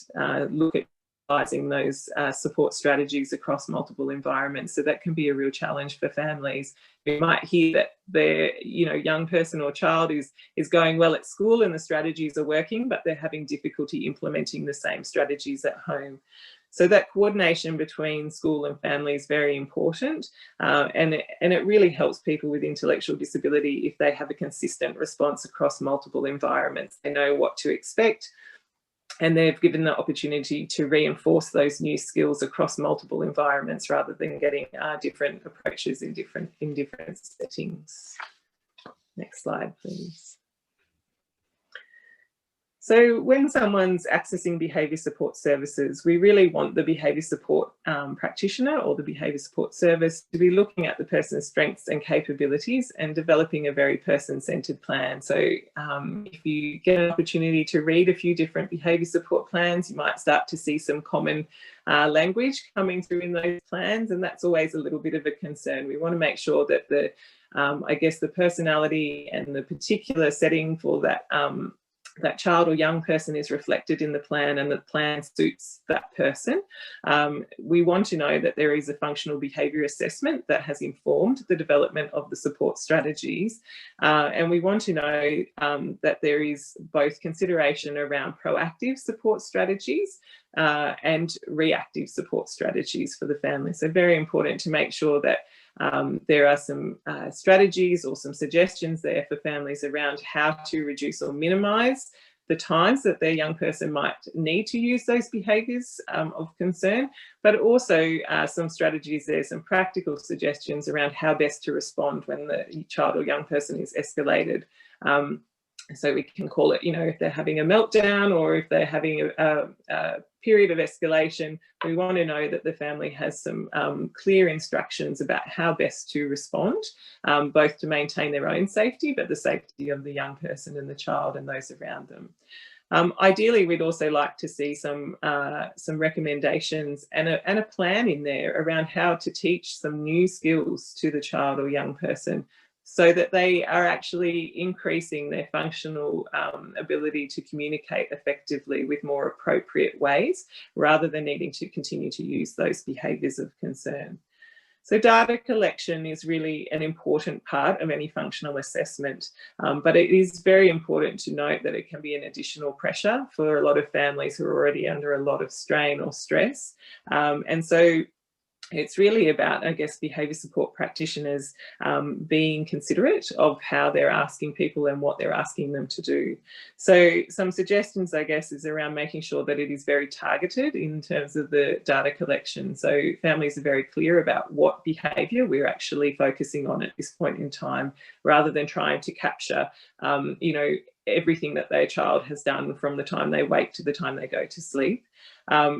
look at utilizing those support strategies across multiple environments. So that can be a real challenge for families. You might hear that their young person or child is going well at school and the strategies are working, but they're having difficulty implementing the same strategies at home. So that coordination between school and family is very important, and it really helps people with intellectual disability if they have a consistent response across multiple environments. They know what to expect, and they've given the opportunity to reinforce those new skills across multiple environments rather than getting different approaches in different settings. Next slide, please. So when someone's accessing behaviour support services, we really want the behaviour support practitioner or the behaviour support service to be looking at the person's strengths and capabilities and developing a very person-centred plan. So if you get an opportunity to read a few different behaviour support plans, you might start to see some common language coming through in those plans, and that's always a little bit of a concern. We want to make sure that the, I guess, the personality and the particular setting for that that child or young person is reflected in the plan and the plan suits that person. We want to know that there is a functional behaviour assessment that has informed the development of the support strategies. And we want to know that there is both consideration around proactive support strategies and reactive support strategies for the family. So very important to make sure that there are some strategies or some suggestions there for families around how to reduce or minimise the times that their young person might need to use those behaviours of concern, but also some strategies there, some practical suggestions around how best to respond when the child or young person is escalated. So we can call it, if they're having a meltdown or if they're having a period of escalation, we want to know that the family has some clear instructions about how best to respond, both to maintain their own safety, but the safety of the young person and the child and those around them. Ideally, we'd also like to see some recommendations and a plan in there around how to teach some new skills to the child or young person, so that they are actually increasing their functional ability to communicate effectively with more appropriate ways, rather than needing to continue to use those behaviours of concern. So data collection is really an important part of any functional assessment, but it is very important to note that it can be an additional pressure for a lot of families who are already under a lot of strain or stress. And so it's really about, I guess, behaviour support practitioners being considerate of how they're asking people and what they're asking them to do. So some suggestions, I guess, is around making sure that it is very targeted in terms of the data collection. So families are very clear about what behaviour we're actually focusing on at this point in time, rather than trying to capture, everything that their child has done from the time they wake to the time they go to sleep.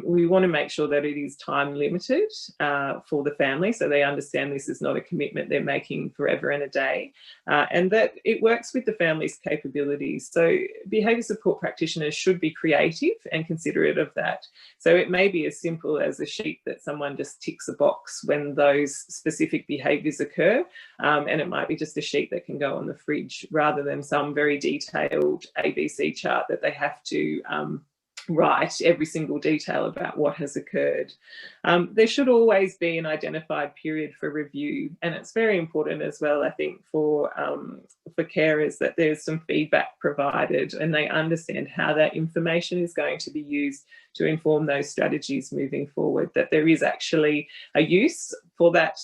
We want to make sure that it is time limited for the family, so they understand this is not a commitment they're making forever and a day, and that it works with the family's capabilities. So behaviour support practitioners should be creative and considerate of that. So it may be as simple as a sheet that someone just ticks a box when those specific behaviours occur, and it might be just a sheet that can go on the fridge rather than some very detailed ABC chart that they have to write every single detail about what has occurred. There should always be an identified period for review, and it's very important as well, I think, for carers that there's some feedback provided and they understand how that information is going to be used to inform those strategies moving forward, that there is actually a use for that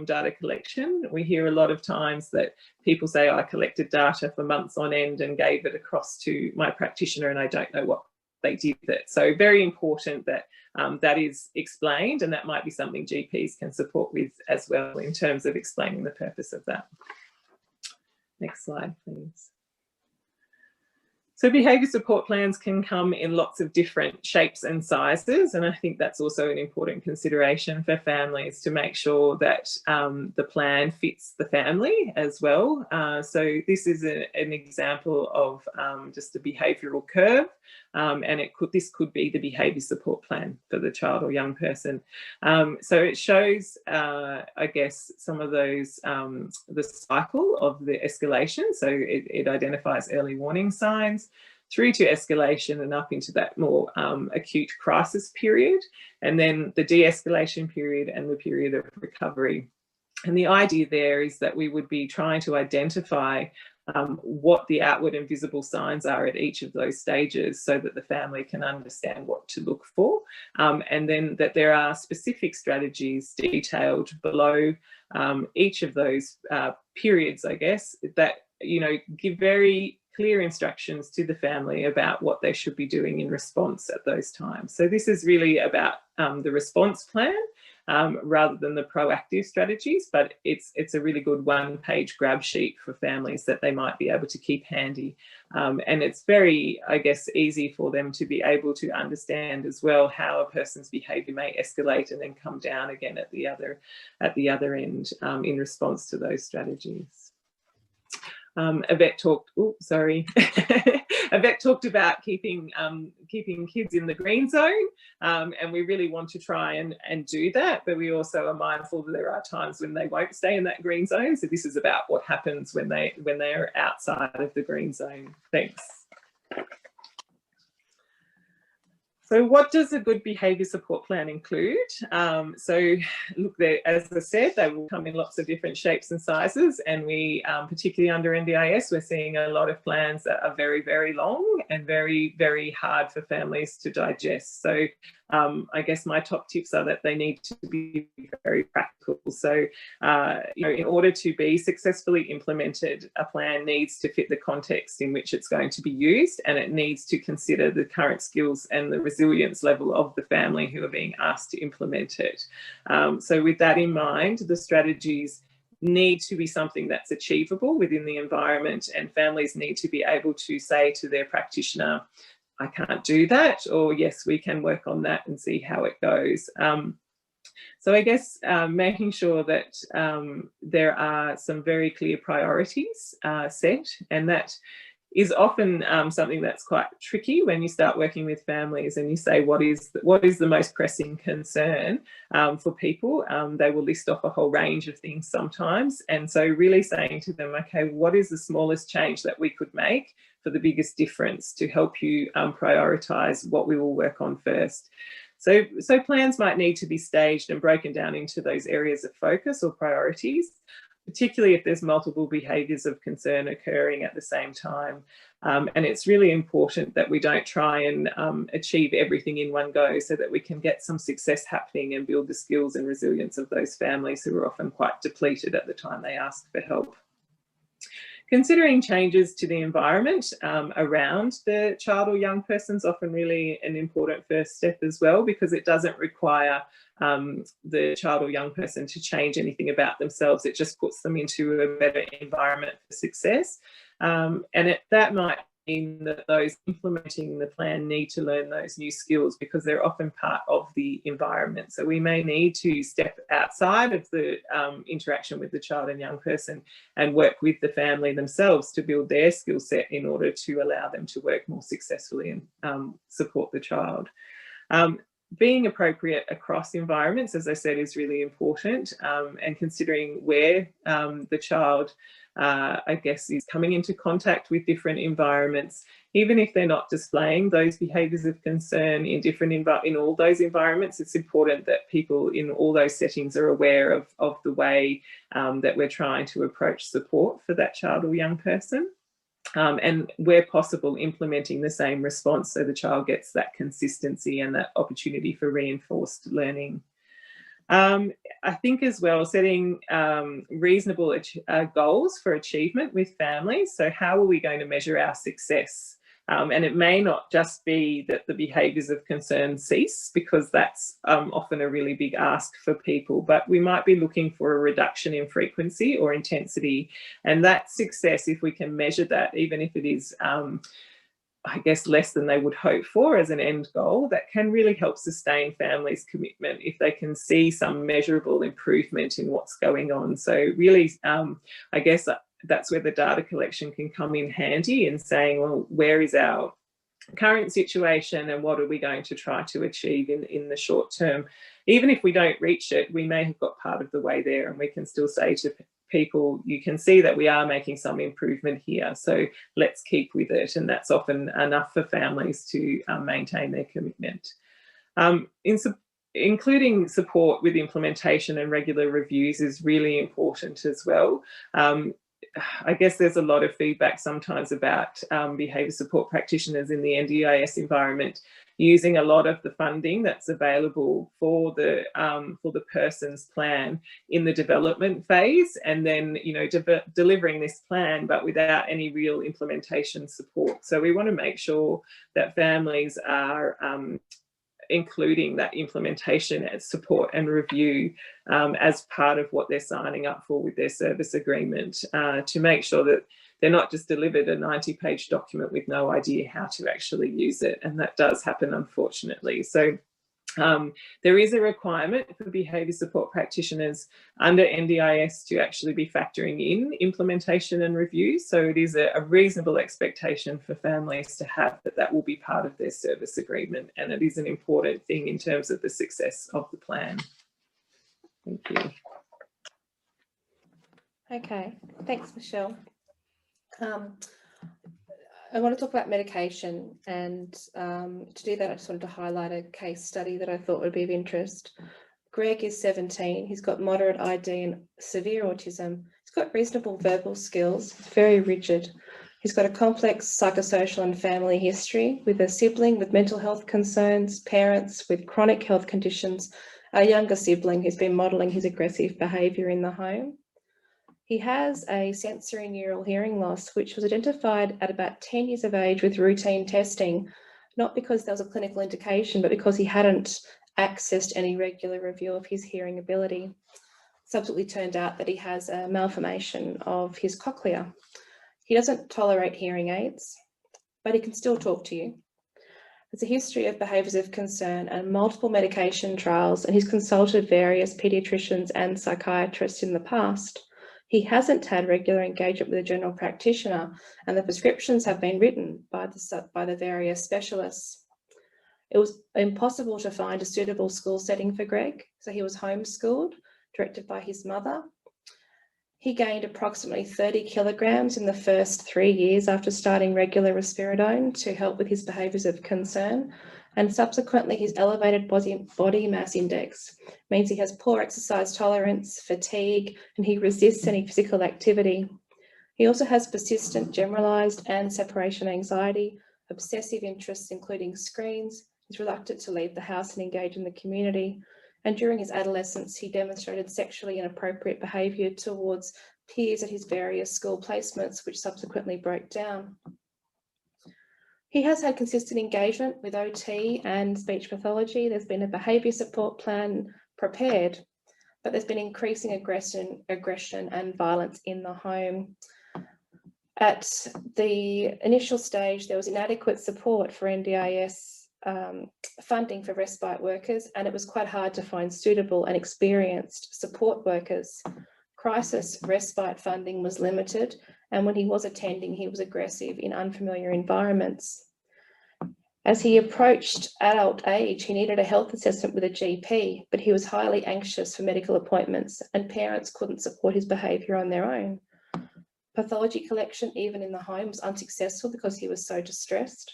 data collection. We hear a lot of times that people say, I collected data for months on end and gave it across to my practitioner and I don't know what they did with it. So very important that that is explained, and that might be something GPs can support with as well in terms of explaining the purpose of that. Next slide, please. So behaviour support plans can come in lots of different shapes and sizes, and I think that's also an important consideration for families to make sure that the plan fits the family as well. So this is an example of just a behavioural curve, and this could be the behaviour support plan for the child or young person. So it shows, I guess, some of those, the cycle of the escalation. So it identifies early warning signs through to escalation and up into that more acute crisis period, and then the de-escalation period and the period of recovery. And the idea there is that we would be trying to identify what the outward and visible signs are at each of those stages so that the family can understand what to look for, and then that there are specific strategies detailed below each of those periods, I guess, that, you know, give very clear instructions to the family about what they should be doing in response at those times. So this is really about the response plan rather than the proactive strategies, but it's a really good one-page grab sheet for families that they might be able to keep handy. And it's very, I guess, easy for them to be able to understand as well how a person's behaviour may escalate and then come down again at the other end in response to those strategies. Yvette talked, Yvette talked about keeping kids in the green zone, and we really want to try and do that, but we also are mindful that there are times when they won't stay in that green zone. So this is about what happens when they are outside of the green zone. Thanks. So what does a good behaviour support plan include? So look, as I said, they will come in lots of different shapes and sizes, and we, particularly under NDIS, we're seeing a lot of plans that are very, very long and very, very hard for families to digest. So I guess my top tips are that they need to be very practical. So, you know, in order to be successfully implemented, a plan needs to fit the context in which it's going to be used, and it needs to consider the current skills and the resilience level of the family who are being asked to implement it. So with that in mind, the strategies need to be something that's achievable within the environment, and families need to be able to say to their practitioner, I can't do that, or yes, we can work on that and see how it goes. So I guess making sure that there are some very clear priorities set, and that is often something that's quite tricky when you start working with families and you say, what is the most pressing concern for people? They will list off a whole range of things sometimes. And so really saying to them, okay, what is the smallest change that we could make for the biggest difference to help you prioritise what we will work on first? So plans might need to be staged and broken down into those areas of focus or priorities, particularly if there's multiple behaviours of concern occurring at the same time. And it's really important that we don't try and achieve everything in one go, so that we can get some success happening and build the skills and resilience of those families who are often quite depleted at the time they ask for help. Considering changes to the environment around the child or young person is often really an important first step as well, because it doesn't require the child or young person to change anything about themselves. It just puts them into a better environment for success. And that might mean that those implementing the plan need to learn those new skills because they're often part of the environment. So we may need to step outside of the interaction with the child and young person and work with the family themselves to build their skill set in order to allow them to work more successfully and support the child. Being appropriate across environments, as I said, is really important, and considering where the child I guess, is coming into contact with different environments, even if they're not displaying those behaviours of concern in all those environments. It's important that people in all those settings are aware of the way that we're trying to approach support for that child or young person. And where possible, implementing the same response so the child gets that consistency and that opportunity for reinforced learning. I think as well, setting reasonable goals for achievement with families. So how are we going to measure our success? And it may not just be that the behaviours of concern cease, because that's often a really big ask for people, but we might be looking for a reduction in frequency or intensity. And that success, if we can measure that, even if it is I guess less than they would hope for as an end goal, that can really help sustain families' commitment if they can see some measurable improvement in what's going on. So really, I guess that's where the data collection can come in handy in saying, well, where is our current situation and what are we going to try to achieve in the short term? Even if we don't reach it, we may have got part of the way there, and we can still say to people, you can see that we are making some improvement here, so let's keep with it. And that's often enough for families to maintain their commitment. Including support with implementation and regular reviews is really important as well. I guess there's a lot of feedback sometimes about behaviour support practitioners in the NDIS environment using a lot of the funding that's available for the person's plan in the development phase, and then delivering this plan but without any real implementation support. So we want to make sure that families are including that implementation and support and review as part of what they're signing up for with their service agreement, to make sure that they're not just delivered a 90-page document with no idea how to actually use it. And that does happen, unfortunately. So there is a requirement for behaviour support practitioners under NDIS to actually be factoring in implementation and review. So it is a reasonable expectation for families to have that will be part of their service agreement. And it is an important thing in terms of the success of the plan. Thank you. Okay, thanks, Michelle. I want to talk about medication, and to do that I just wanted to highlight a case study that I thought would be of interest. Greg is 17, he's got moderate ID and severe autism. He's got reasonable verbal skills, very rigid. He's got a complex psychosocial and family history with a sibling with mental health concerns, parents with chronic health conditions, a younger sibling who's been modelling his aggressive behaviour in the home. He has a sensory neural hearing loss, which was identified at about 10 years of age with routine testing, not because there was a clinical indication, but because he hadn't accessed any regular review of his hearing ability. Subsequently turned out that he has a malformation of his cochlea. He doesn't tolerate hearing aids, but he can still talk to you. There's a history of behaviours of concern and multiple medication trials, and he's consulted various paediatricians and psychiatrists in the past. He hasn't had regular engagement with a general practitioner, and the prescriptions have been written by the various specialists. It was impossible to find a suitable school setting for Greg, so he was homeschooled, directed by his mother. He gained approximately 30 kilograms in the first 3 years after starting regular risperidone to help with his behaviours of concern. And subsequently, his elevated body mass index means he has poor exercise tolerance, fatigue, and he resists any physical activity. He also has persistent generalised and separation anxiety, obsessive interests, including screens. He's reluctant to leave the house and engage in the community. And during his adolescence, he demonstrated sexually inappropriate behaviour towards peers at his various school placements, which subsequently broke down. He has had consistent engagement with OT and speech pathology. There's been a behaviour support plan prepared, but there's been increasing aggression and violence in the home. At the initial stage, there was inadequate support for NDIS funding for respite workers, and it was quite hard to find suitable and experienced support workers. Crisis respite funding was limited, and when he was attending, he was aggressive in unfamiliar environments. As he approached adult age, he needed a health assessment with a GP, but he was highly anxious for medical appointments, and parents couldn't support his behaviour on their own. Pathology collection, even in the home, was unsuccessful because he was so distressed.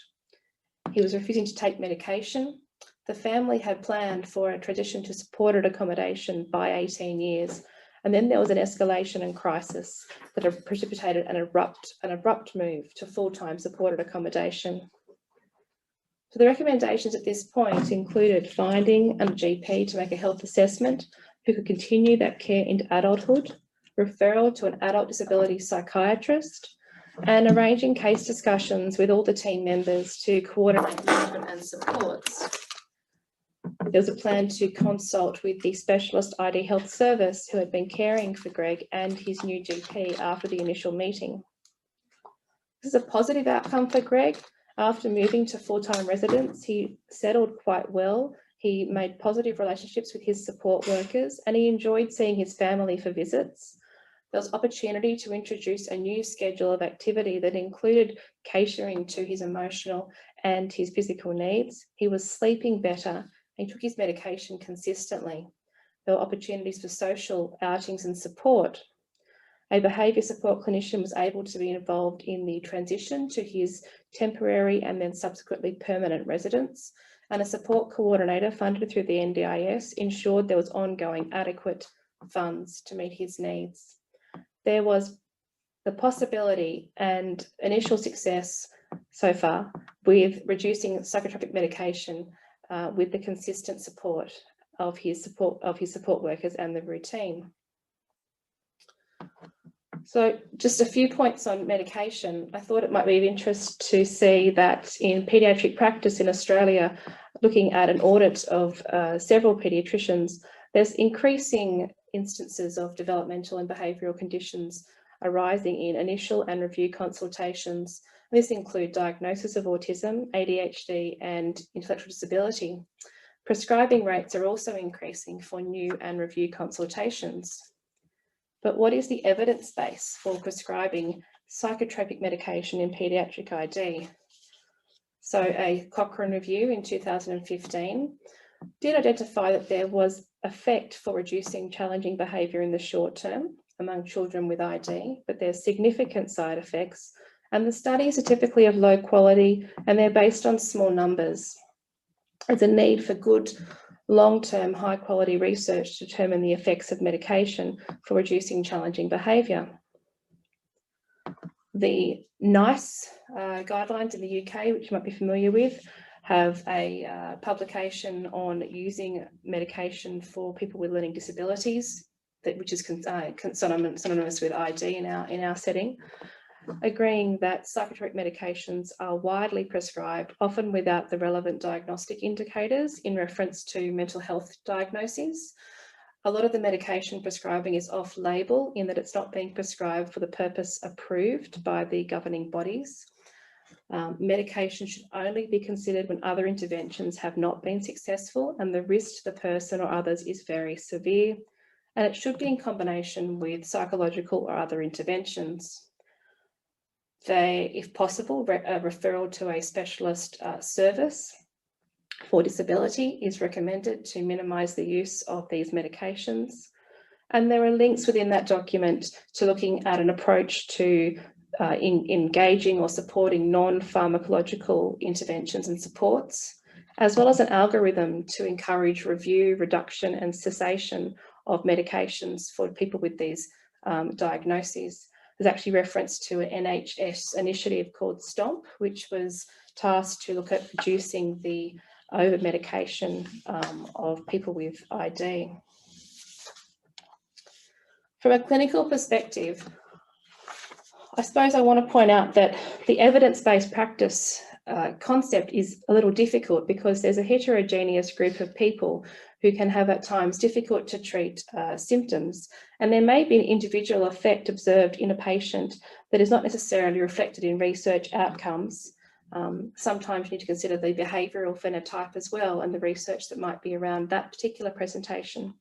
He was refusing to take medication. The family had planned for a transition to supported accommodation by 18 years, and then there was an escalation and crisis that had precipitated an abrupt move to full-time supported accommodation. So the recommendations at this point included finding a GP to make a health assessment who could continue that care into adulthood, referral to an adult disability psychiatrist, and arranging case discussions with all the team members to coordinate management and supports. There was a plan to consult with the specialist ID health service who had been caring for Greg and his new GP after the initial meeting. This is a positive outcome for Greg. After moving to full-time residence, he settled quite well. He made positive relationships with his support workers, and he enjoyed seeing his family for visits. There was opportunity to introduce a new schedule of activity that included catering to his emotional and his physical needs. He was sleeping better. He took his medication consistently. There were opportunities for social outings and support. A behaviour support clinician was able to be involved in the transition to his temporary and then subsequently permanent residence, and a support coordinator funded through the NDIS ensured there was ongoing adequate funds to meet his needs. There was the possibility and initial success so far with reducing psychotropic medication with the consistent support of his support workers and the routine. So just a few points on medication. I thought it might be of interest to see that in paediatric practice in Australia, looking at an audit of several paediatricians, there's increasing instances of developmental and behavioural conditions arising in initial and review consultations. This include diagnosis of autism, ADHD, and intellectual disability. Prescribing rates are also increasing for new and review consultations. But what is the evidence base for prescribing psychotropic medication in paediatric ID? So a Cochrane review in 2015 did identify that there was effect for reducing challenging behaviour in the short term among children with ID, but there's significant side effects, and the studies are typically of low quality and they're based on small numbers. There's a need for good long-term high quality research to determine the effects of medication for reducing challenging behaviour. The NICE guidelines in the UK, which you might be familiar with, have a publication on using medication for people with learning disabilities, which is synonymous with ID in our setting, agreeing that psychotropic medications are widely prescribed, often without the relevant diagnostic indicators in reference to mental health diagnoses. A lot of the medication prescribing is off-label in that it's not being prescribed for the purpose approved by the governing bodies. Medication should only be considered when other interventions have not been successful and the risk to the person or others is very severe, and it should be in combination with psychological or other interventions. If possible, a referral to a specialist service for disability is recommended to minimise the use of these medications. And there are links within that document to looking at an approach to engaging or supporting non-pharmacological interventions and supports, as well as an algorithm to encourage review, reduction and cessation of medications for people with these diagnoses. There's actually reference to an NHS initiative called STOMP, which was tasked to look at reducing the over-medication of people with ID. From a clinical perspective, I suppose I want to point out that the evidence-based practice concept is a little difficult because there's a heterogeneous group of people who can have at times difficult to treat symptoms, and there may be an individual effect observed in a patient that is not necessarily reflected in research outcomes. Sometimes you need to consider the behavioural phenotype as well and the research that might be around that particular presentation.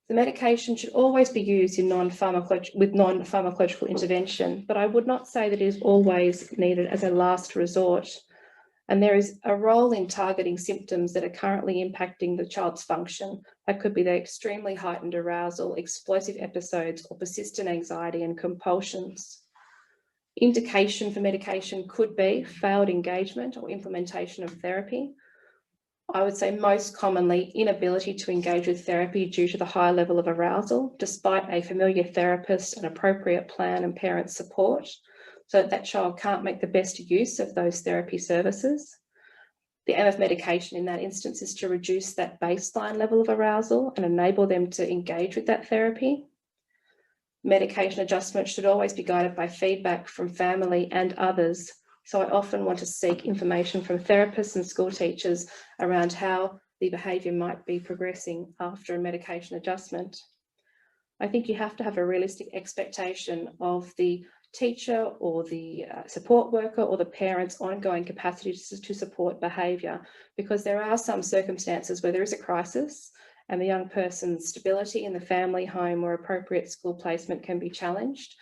The medication should always be used in with non-pharmacological intervention, but I would not say that it is always needed as a last resort. And there is a role in targeting symptoms that are currently impacting the child's function. That could be their extremely heightened arousal, explosive episodes, or persistent anxiety and compulsions. Indication for medication could be failed engagement or implementation of therapy. I would say most commonly inability to engage with therapy due to the high level of arousal, despite a familiar therapist, an appropriate plan and parent support, so that that child can't make the best use of those therapy services. The aim of medication in that instance is to reduce that baseline level of arousal and enable them to engage with that therapy. Medication adjustment should always be guided by feedback from family and others. So I often want to seek information from therapists and school teachers around how the behaviour might be progressing after a medication adjustment. I think you have to have a realistic expectation of the teacher or the support worker or the parent's ongoing capacity to support behaviour, because there are some circumstances where there is a crisis and the young person's stability in the family home or appropriate school placement can be challenged.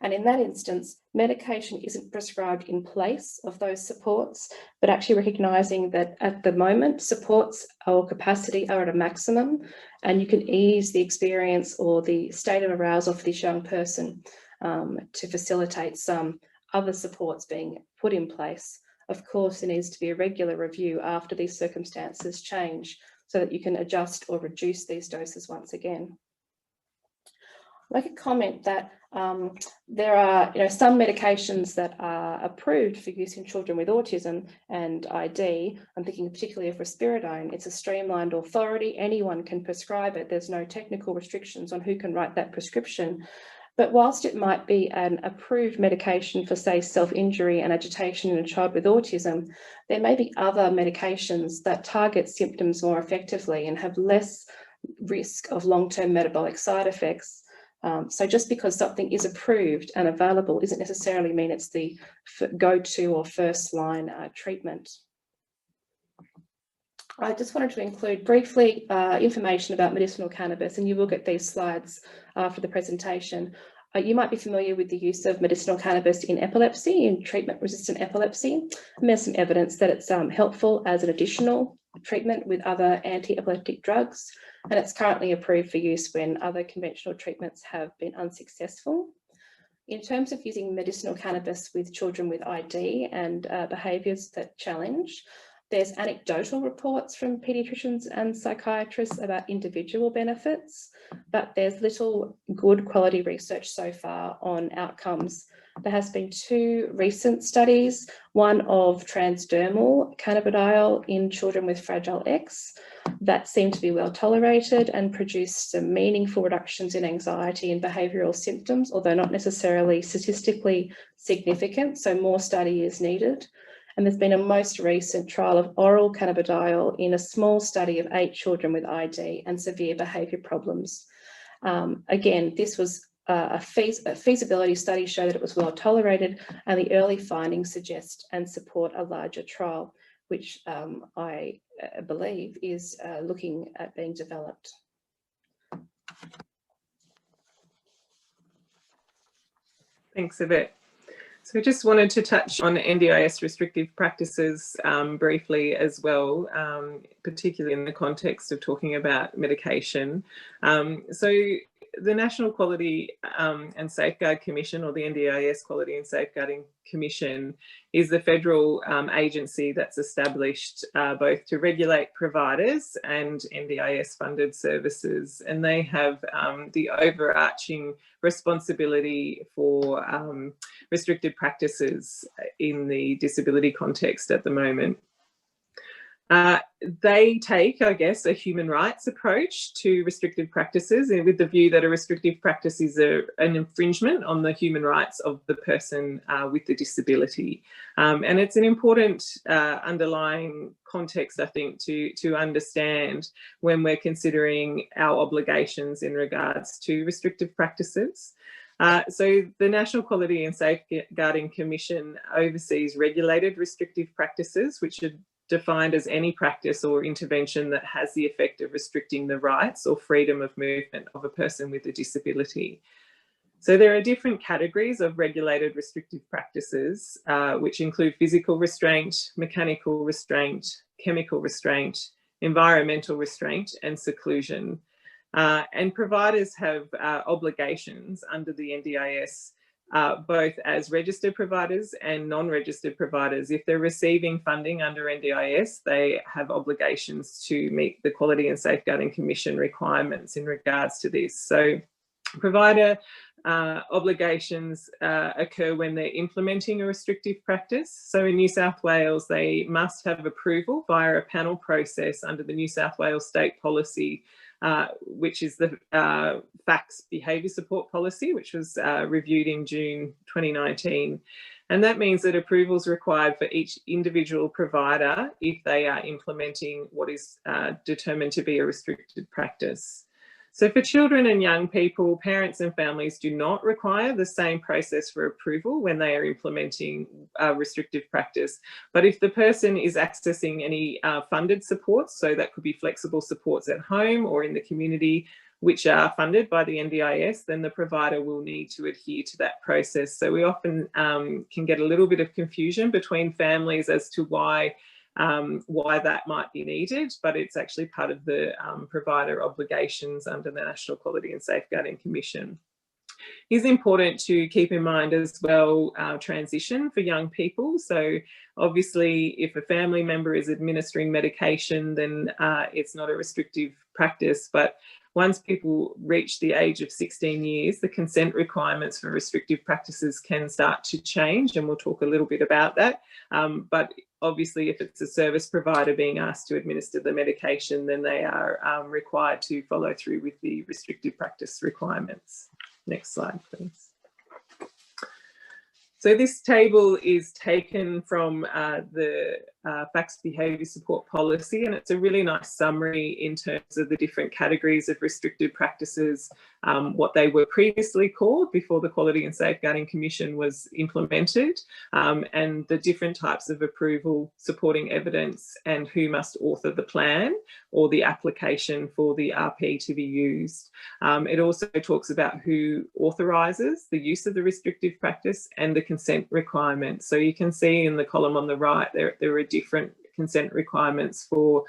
And in that instance, medication isn't prescribed in place of those supports, but actually recognising that at the moment, supports or capacity are at a maximum, and you can ease the experience or the state of arousal for this young person to facilitate some other supports being put in place. Of course, there needs to be a regular review after these circumstances change so that you can adjust or reduce these doses once again. I'd like to comment that there are some medications that are approved for use in children with autism and ID. I'm thinking particularly of risperidone. It's a streamlined authority. Anyone can prescribe it. There's no technical restrictions on who can write that prescription. But whilst it might be an approved medication for, say, self-injury and agitation in a child with autism, there may be other medications that target symptoms more effectively and have less risk of long-term metabolic side effects. So just because something is approved and available doesn't necessarily mean it's the go-to or first-line treatment. I just wanted to include briefly information about medicinal cannabis, and you will get these slides after the presentation. You might be familiar with the use of medicinal cannabis in epilepsy, in treatment-resistant epilepsy. And there's some evidence that it's helpful as an additional treatment with other anti-epileptic drugs, and it's currently approved for use when other conventional treatments have been unsuccessful. In terms of using medicinal cannabis with children with ID and behaviours that challenge, there's anecdotal reports from paediatricians and psychiatrists about individual benefits, but there's little good quality research so far on outcomes. There has been 2 recent studies, one of transdermal cannabidiol in children with Fragile X that seemed to be well tolerated and produced some meaningful reductions in anxiety and behavioural symptoms, although not necessarily statistically significant, so more study is needed. And there's been a most recent trial of oral cannabidiol in a small study of 8 children with ID and severe behaviour problems. Again, this was a feasibility study showed that it was well tolerated, and the early findings suggest and support a larger trial, which I believe is looking at being developed. Thanks, Yvette. So I just wanted to touch on NDIS restrictive practices briefly as well, particularly in the context of talking about medication. So the National Quality and Safeguard Commission, or the NDIS Quality and Safeguarding Commission, is the federal agency that's established both to regulate providers and NDIS funded services, and they have the overarching responsibility for restricted practices in the disability context at the moment. They take, I guess, a human rights approach to restrictive practices, and with the view that a restrictive practice is an infringement on the human rights of the person with the disability. And it's an important underlying context, I think, to understand when we're considering our obligations in regards to restrictive practices. So the National Quality and Safeguarding Commission oversees regulated restrictive practices, which are defined as any practice or intervention that has the effect of restricting the rights or freedom of movement of a person with a disability. So there are different categories of regulated restrictive practices, which include physical restraint, mechanical restraint, chemical restraint, environmental restraint, and seclusion. And providers have obligations under the NDIS, both as registered providers and non-registered providers. If they're receiving funding under NDIS, they have obligations to meet the Quality and Safeguarding Commission requirements in regards to this. So provider obligations occur when they're implementing a restrictive practice. So in New South Wales, they must have approval via a panel process under the New South Wales State Policy, which is the FACS Behaviour Support Policy, which was reviewed in June 2019. And that means that approval is required for each individual provider if they are implementing what is determined to be a restricted practice. So for children and young people, parents and families do not require the same process for approval when they are implementing a restrictive practice. But if the person is accessing any funded supports, so that could be flexible supports at home or in the community, which are funded by the NDIS, then the provider will need to adhere to that process. So we often can get a little bit of confusion between families as to why that might be needed, but it's actually part of the provider obligations under the National Quality and Safeguarding Commission. It's important to keep in mind as well transition for young people. So obviously if a family member is administering medication, then it's not a restrictive practice, but once people reach the age of 16 years, the consent requirements for restrictive practices can start to change, and we'll talk a little bit about that. But obviously, if it's a service provider being asked to administer the medication, then they are required to follow through with the restrictive practice requirements. Next slide, please. So this table is taken from the FACS Behaviour Support Policy, and it's a really nice summary in terms of the different categories of restricted practices, what they were previously called before the Quality and Safeguarding Commission was implemented, and the different types of approval, supporting evidence, and who must author the plan or the application for the RP to be used. It also talks about who authorises the use of the restrictive practice and the consent requirements. So you can see in the column on the right, there are different consent requirements for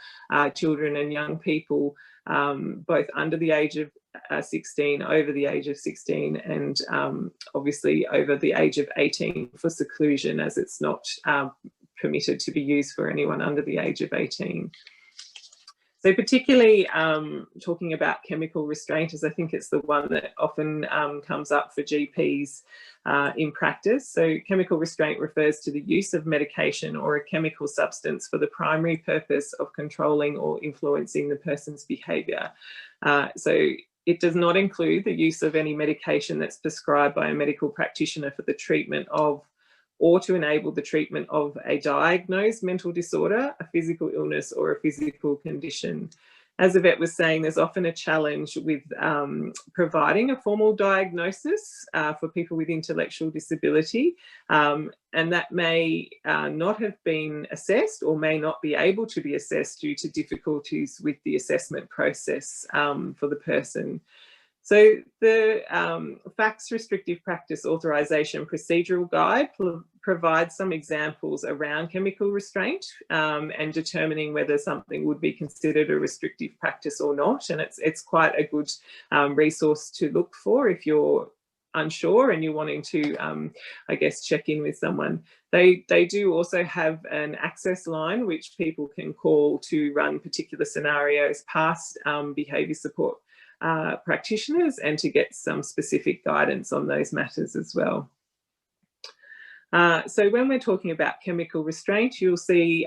children and young people, both under the age of 16, over the age of 16, and obviously over the age of 18 for seclusion, as it's not permitted to be used for anyone under the age of 18. So particularly talking about chemical restraint, as I think it's the one that often comes up for GPs in practice. So chemical restraint refers to the use of medication or a chemical substance for the primary purpose of controlling or influencing the person's behaviour. So it does not include the use of any medication that's prescribed by a medical practitioner for the treatment of or to enable the treatment of a diagnosed mental disorder, a physical illness, or a physical condition. As Yvette was saying, there's often a challenge with providing a formal diagnosis for people with intellectual disability, and that may not have been assessed or may not be able to be assessed due to difficulties with the assessment process for the person. So the FACS Restrictive Practice Authorisation Procedural Guide provides some examples around chemical restraint and determining whether something would be considered a restrictive practice or not. And it's quite a good resource to look for if you're unsure and you're wanting to, I guess, check in with someone. They do also have an access line which people can call to run particular scenarios past behaviour support practitioners and to get some specific guidance on those matters as well. So when we're talking about chemical restraint, you'll see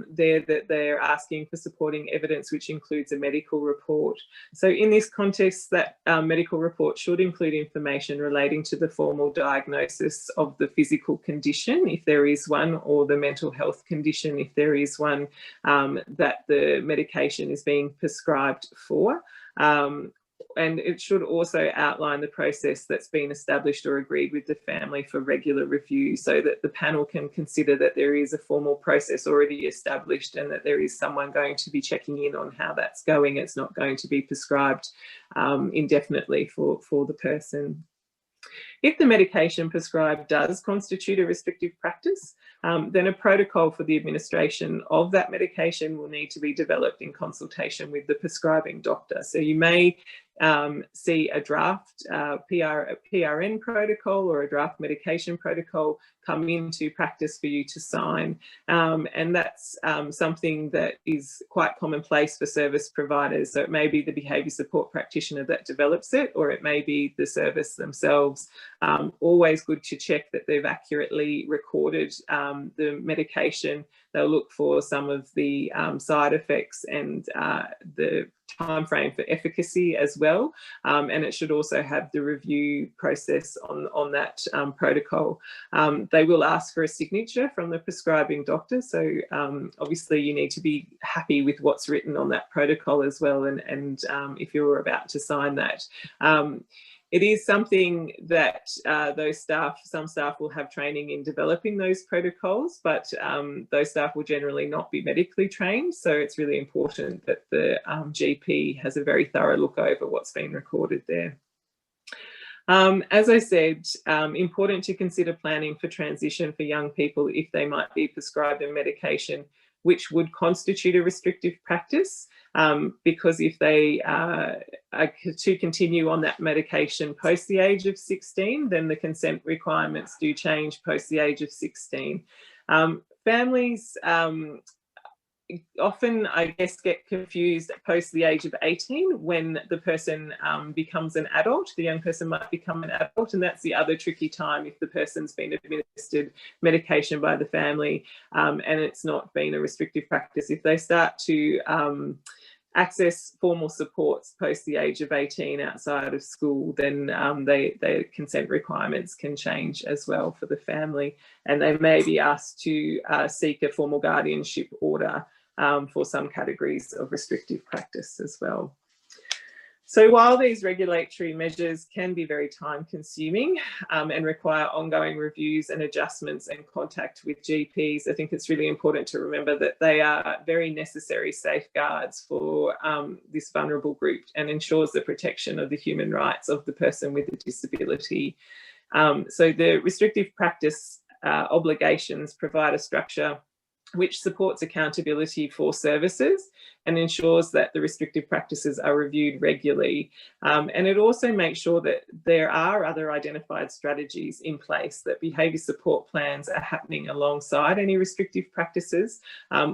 there that they're asking for supporting evidence, which includes a medical report. So in this context, that medical report should include information relating to the formal diagnosis of the physical condition, if there is one, or the mental health condition, if there is one, that the medication is being prescribed for. And it should also outline the process that's been established or agreed with the family for regular review, so that the panel can consider that there is a formal process already established and that there is someone going to be checking in on how that's going. It's not going to be prescribed indefinitely for the person. If the medication prescribed does constitute a restrictive practice, then a protocol for the administration of that medication will need to be developed in consultation with the prescribing doctor. So you may see a draft PRN protocol or a draft medication protocol come into practice for you to sign. And that's something that is quite commonplace for service providers. So it may be the behaviour support practitioner that develops it, or it may be the service themselves. Always good to check that they've accurately recorded the medication. They'll look for some of the side effects and the time frame for efficacy as well, and it should also have the review process on that protocol. They will ask for a signature from the prescribing doctor, so obviously you need to be happy with what's written on that protocol as well, and if you're about to sign that. It is something that some staff will have training in developing those protocols, but those staff will generally not be medically trained. So it's really important that the GP has a very thorough look over what's been recorded there. As I said, important to consider planning for transition for young people if they might be prescribed a medication which would constitute a restrictive practice, because if they are to continue on that medication post the age of 16, then the consent requirements do change post the age of 16. Families often, I guess, get confused post the age of 18 when the person becomes an adult. The young person might become an adult, and that's the other tricky time if the person's been administered medication by the family and it's not been a restrictive practice. If they start to access formal supports post the age of 18 outside of school, then their consent requirements can change as well for the family, and they may be asked to seek a formal guardianship order for some categories of restrictive practice as well. So while these regulatory measures can be very time consuming and require ongoing reviews and adjustments and contact with GPs, I think it's really important to remember that they are very necessary safeguards for this vulnerable group and ensures the protection of the human rights of the person with a disability. So the restrictive practice obligations provide a structure which supports accountability for services and ensures that the restrictive practices are reviewed regularly. And it also makes sure that there are other identified strategies in place, that behaviour support plans are happening alongside any restrictive practices,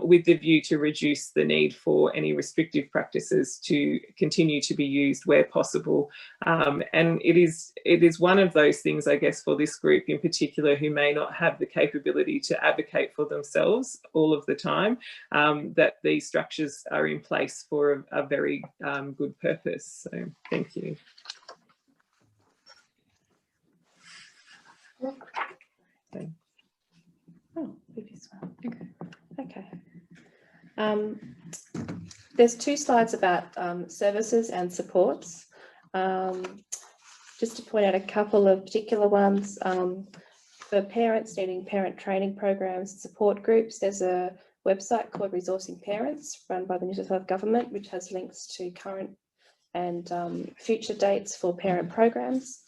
with the view to reduce the need for any restrictive practices to continue to be used where possible. And it is one of those things, I guess, for this group in particular who may not have the capability to advocate for themselves all of the time, that these structures are in place for a very good purpose. So thank you. Oh, this one. Okay. There's two slides about services and supports. Just to point out a couple of particular ones. For parents needing parent training programs and support groups, there's a website called Resourcing Parents run by the New South Wales Government, which has links to current and future dates for parent programs.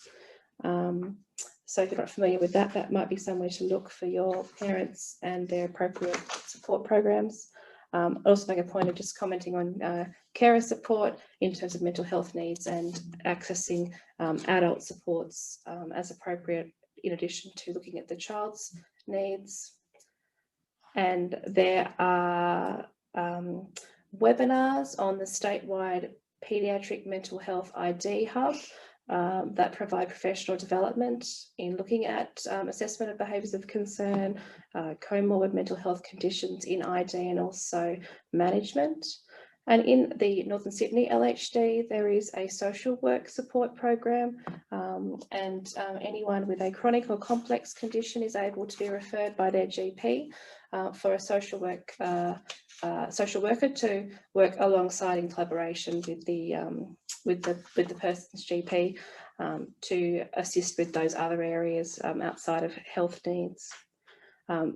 So if you're not familiar with that, that might be somewhere to look for your parents and their appropriate support programs. I'll also make a point of just commenting on carer support in terms of mental health needs and accessing adult supports as appropriate, in addition to looking at the child's needs. And there are webinars on the statewide Paediatric Mental Health ID Hub that provide professional development in looking at assessment of behaviours of concern, comorbid mental health conditions in ID, and also management. And in the Northern Sydney LHD, there is a social work support program, and anyone with a chronic or complex condition is able to be referred by their GP for a social worker to work alongside in collaboration with the person's GP to assist with those other areas outside of health needs.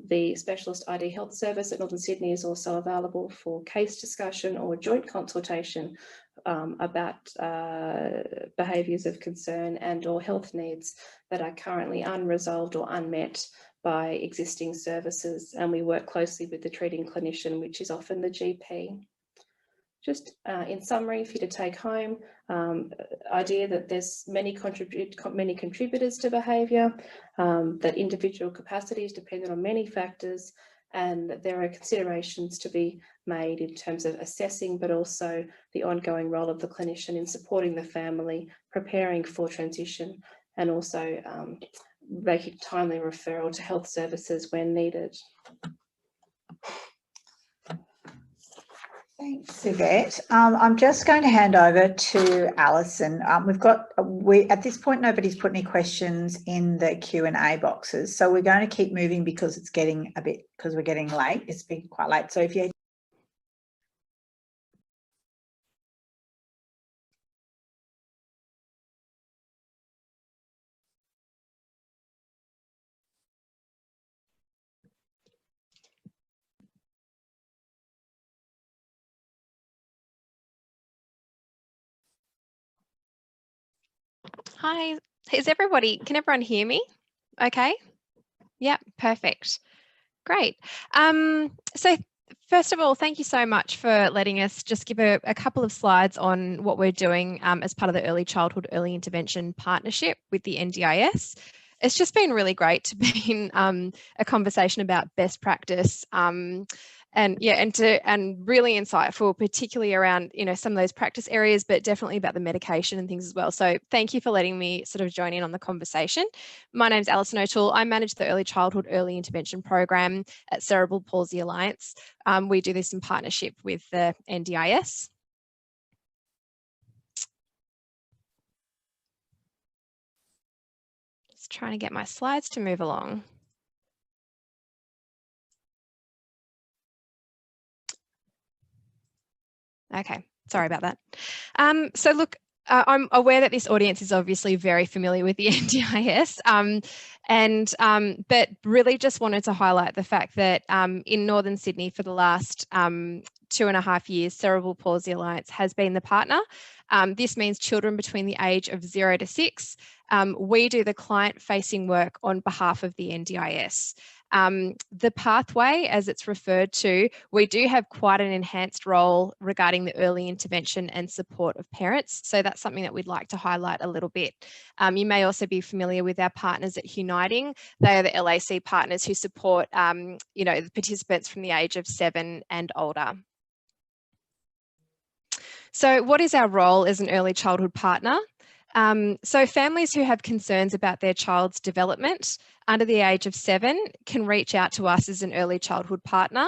The Specialist ID Health Service at Northern Sydney is also available for case discussion or joint consultation about behaviours of concern and or health needs that are currently unresolved or unmet by existing services, and we work closely with the treating clinician, which is often the GP. Just in summary, for you to take home, idea that there's many contributors to behaviour, that individual capacity is dependent on many factors, and that there are considerations to be made in terms of assessing, but also the ongoing role of the clinician in supporting the family, preparing for transition, and also making timely referral to health services when needed. Thanks, Yvette. I'm just going to hand over to Alison. At this point, nobody's put any questions in the Q&A boxes, so we're going to keep moving because we're getting late. It's been quite late. So if you Hi, can everyone hear me? Okay. Yeah, perfect. Great. So first of all, thank you so much for letting us just give a couple of slides on what we're doing as part of the Early Childhood Early Intervention Partnership with the NDIS. It's just been really great to be in a conversation about best practice and really insightful, particularly around some of those practice areas, but definitely about the medication and things as well. So thank you for letting me sort of join in on the conversation. My name's Alison O'Toole. I manage the Early Childhood Early Intervention Program at Cerebral Palsy Alliance. We do this in partnership with the NDIS. Just trying to get my slides to move along. Okay, sorry about that. So look, I'm aware that this audience is obviously very familiar with the NDIS, but really just wanted to highlight the fact that in Northern Sydney for the last 2.5 years, Cerebral Palsy Alliance has been the partner. This means children between the age of 0 to 6. We do the client-facing work on behalf of the NDIS. The pathway, as it's referred to, we do have quite an enhanced role regarding the early intervention and support of parents. So that's something that we'd like to highlight a little bit. You may also be familiar with our partners at Uniting. They are the LAC partners who support, the participants from the age of 7 and older. So what is our role as an early childhood partner? So families who have concerns about their child's development under the age of 7 can reach out to us as an early childhood partner.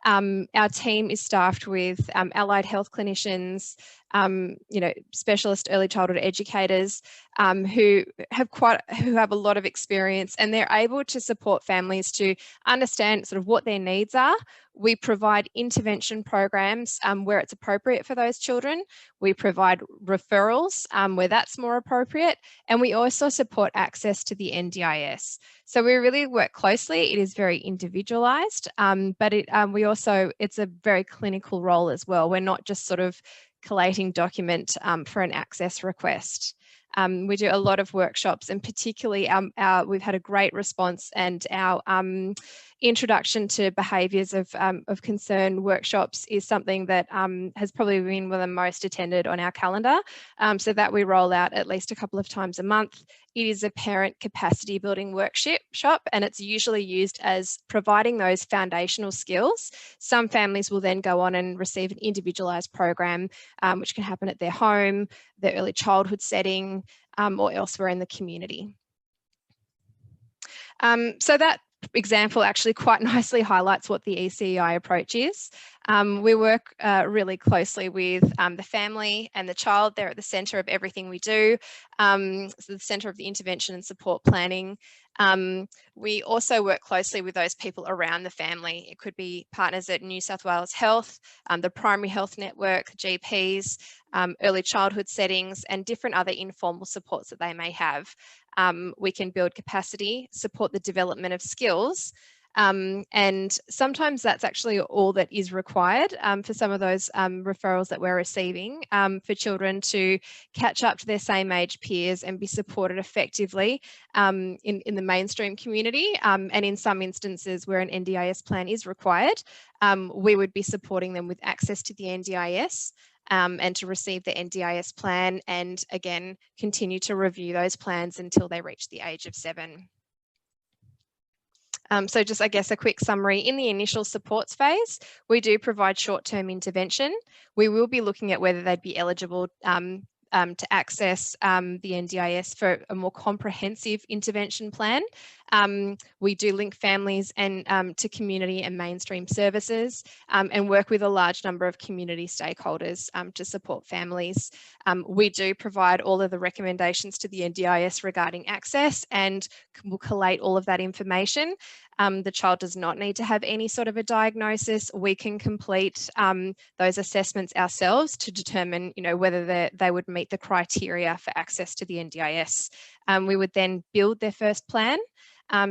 Our team is staffed with allied health clinicians, specialist early childhood educators who have a lot of experience, and they're able to support families to understand sort of what their needs are. We provide intervention programs where it's appropriate for those children. We provide referrals where that's more appropriate, and we also support access to the NDIS. So we really work closely. It is very individualized, but it's a very clinical role as well. We're not just sort of collating document for an access request. We do a lot of workshops, and particularly we've had a great response, and our introduction to behaviours of concern workshops is something that has probably been one of the most attended on our calendar, so that we roll out at least a couple of times a month. It is a parent capacity building workshop, and it's usually used as providing those foundational skills. Some families will then go on and receive an individualised program, which can happen at their home, their early childhood setting, or elsewhere in the community. So that example actually quite nicely highlights what the ECEI approach is. We work really closely with the family and the child. They're at the centre of everything we do, so the centre of the intervention and support planning. We also work closely with those people around the family. It could be partners at New South Wales Health, the primary health network, GPs, early childhood settings, and different other informal supports that they may have. We can build capacity, support the development of skills, and sometimes that's actually all that is required for some of those referrals that we're receiving, for children to catch up to their same age peers and be supported effectively in the mainstream community. And in some instances where an NDIS plan is required, we would be supporting them with access to the NDIS. And to receive the NDIS plan, and again, continue to review those plans until they reach the age of 7. So just, I guess, a quick summary. In the initial supports phase, we do provide short-term intervention. We will be looking at whether they'd be eligible to access the NDIS for a more comprehensive intervention plan. We do link families and to community and mainstream services, and work with a large number of community stakeholders to support families. We do provide all of the recommendations to the NDIS regarding access, and will collate all of that information. The child does not need to have any sort of a diagnosis. We can complete those assessments ourselves to determine, whether they would meet the criteria for access to the NDIS. We would then build their first plan,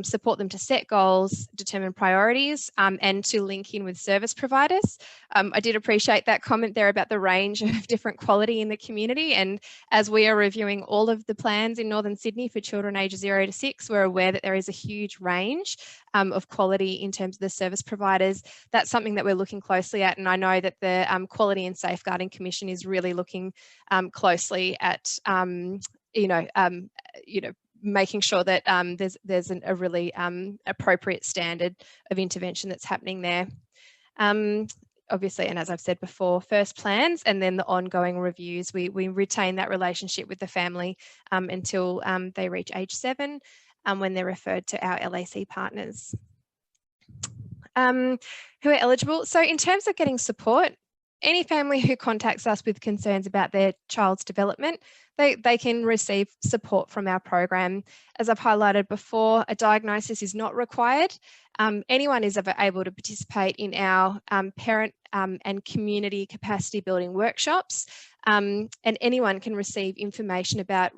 support them to set goals, determine priorities, and to link in with service providers. I did appreciate that comment there about the range of different quality in the community. And as we are reviewing all of the plans in Northern Sydney for children ages 0 to 6, we're aware that there is a huge range of quality in terms of the service providers. That's something that we're looking closely at. And I know that the Quality and Safeguarding Commission is really looking closely at, making sure that there's a really appropriate standard of intervention that's happening there. Obviously, and as I've said before, first plans and then the ongoing reviews, we retain that relationship with the family until they reach age 7, when they're referred to our LAC partners. Who are eligible? So in terms of getting support, any family who contacts us with concerns about their child's development, they can receive support from our program. As I've highlighted before, a diagnosis is not required. Anyone is able to participate in our parent and community capacity building workshops, and anyone can receive information about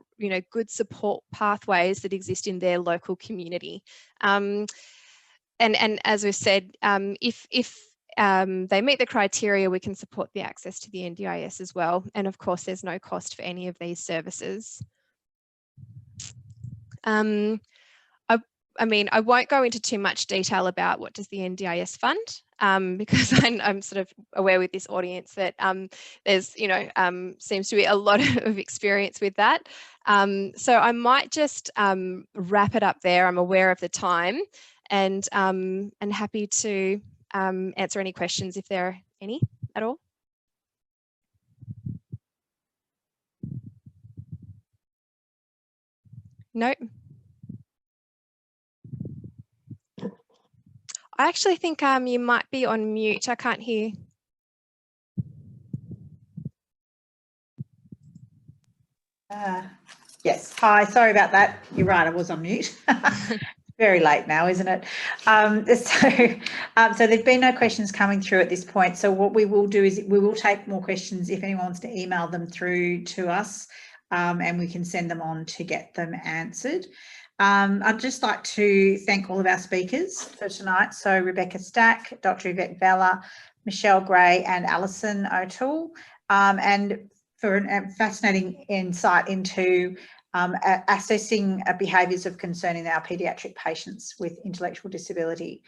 good support pathways that exist in their local community. And as we've said, if they meet the criteria, we can support the access to the NDIS as well. And of course, there's no cost for any of these services. I won't go into too much detail about what does the NDIS fund, because I'm sort of aware with this audience that there's, seems to be a lot of experience with that. So I might just wrap it up there. I'm aware of the time, and happy to answer any questions if there are any at all. No. I actually think you might be on mute. I can't hear. Yes. Hi. Sorry about that. You're right. I was on mute. Very late now, isn't it? So there've been no questions coming through at this point. So what we will do is we will take more questions if anyone wants to email them through to us, and we can send them on to get them answered. I'd just like to thank all of our speakers for tonight. So Rebecca Stack, Dr. Yvette Vella, Michelle Gray and Alison O'Toole, and for a fascinating insight into assessing behaviours of concern in our paediatric patients with intellectual disability.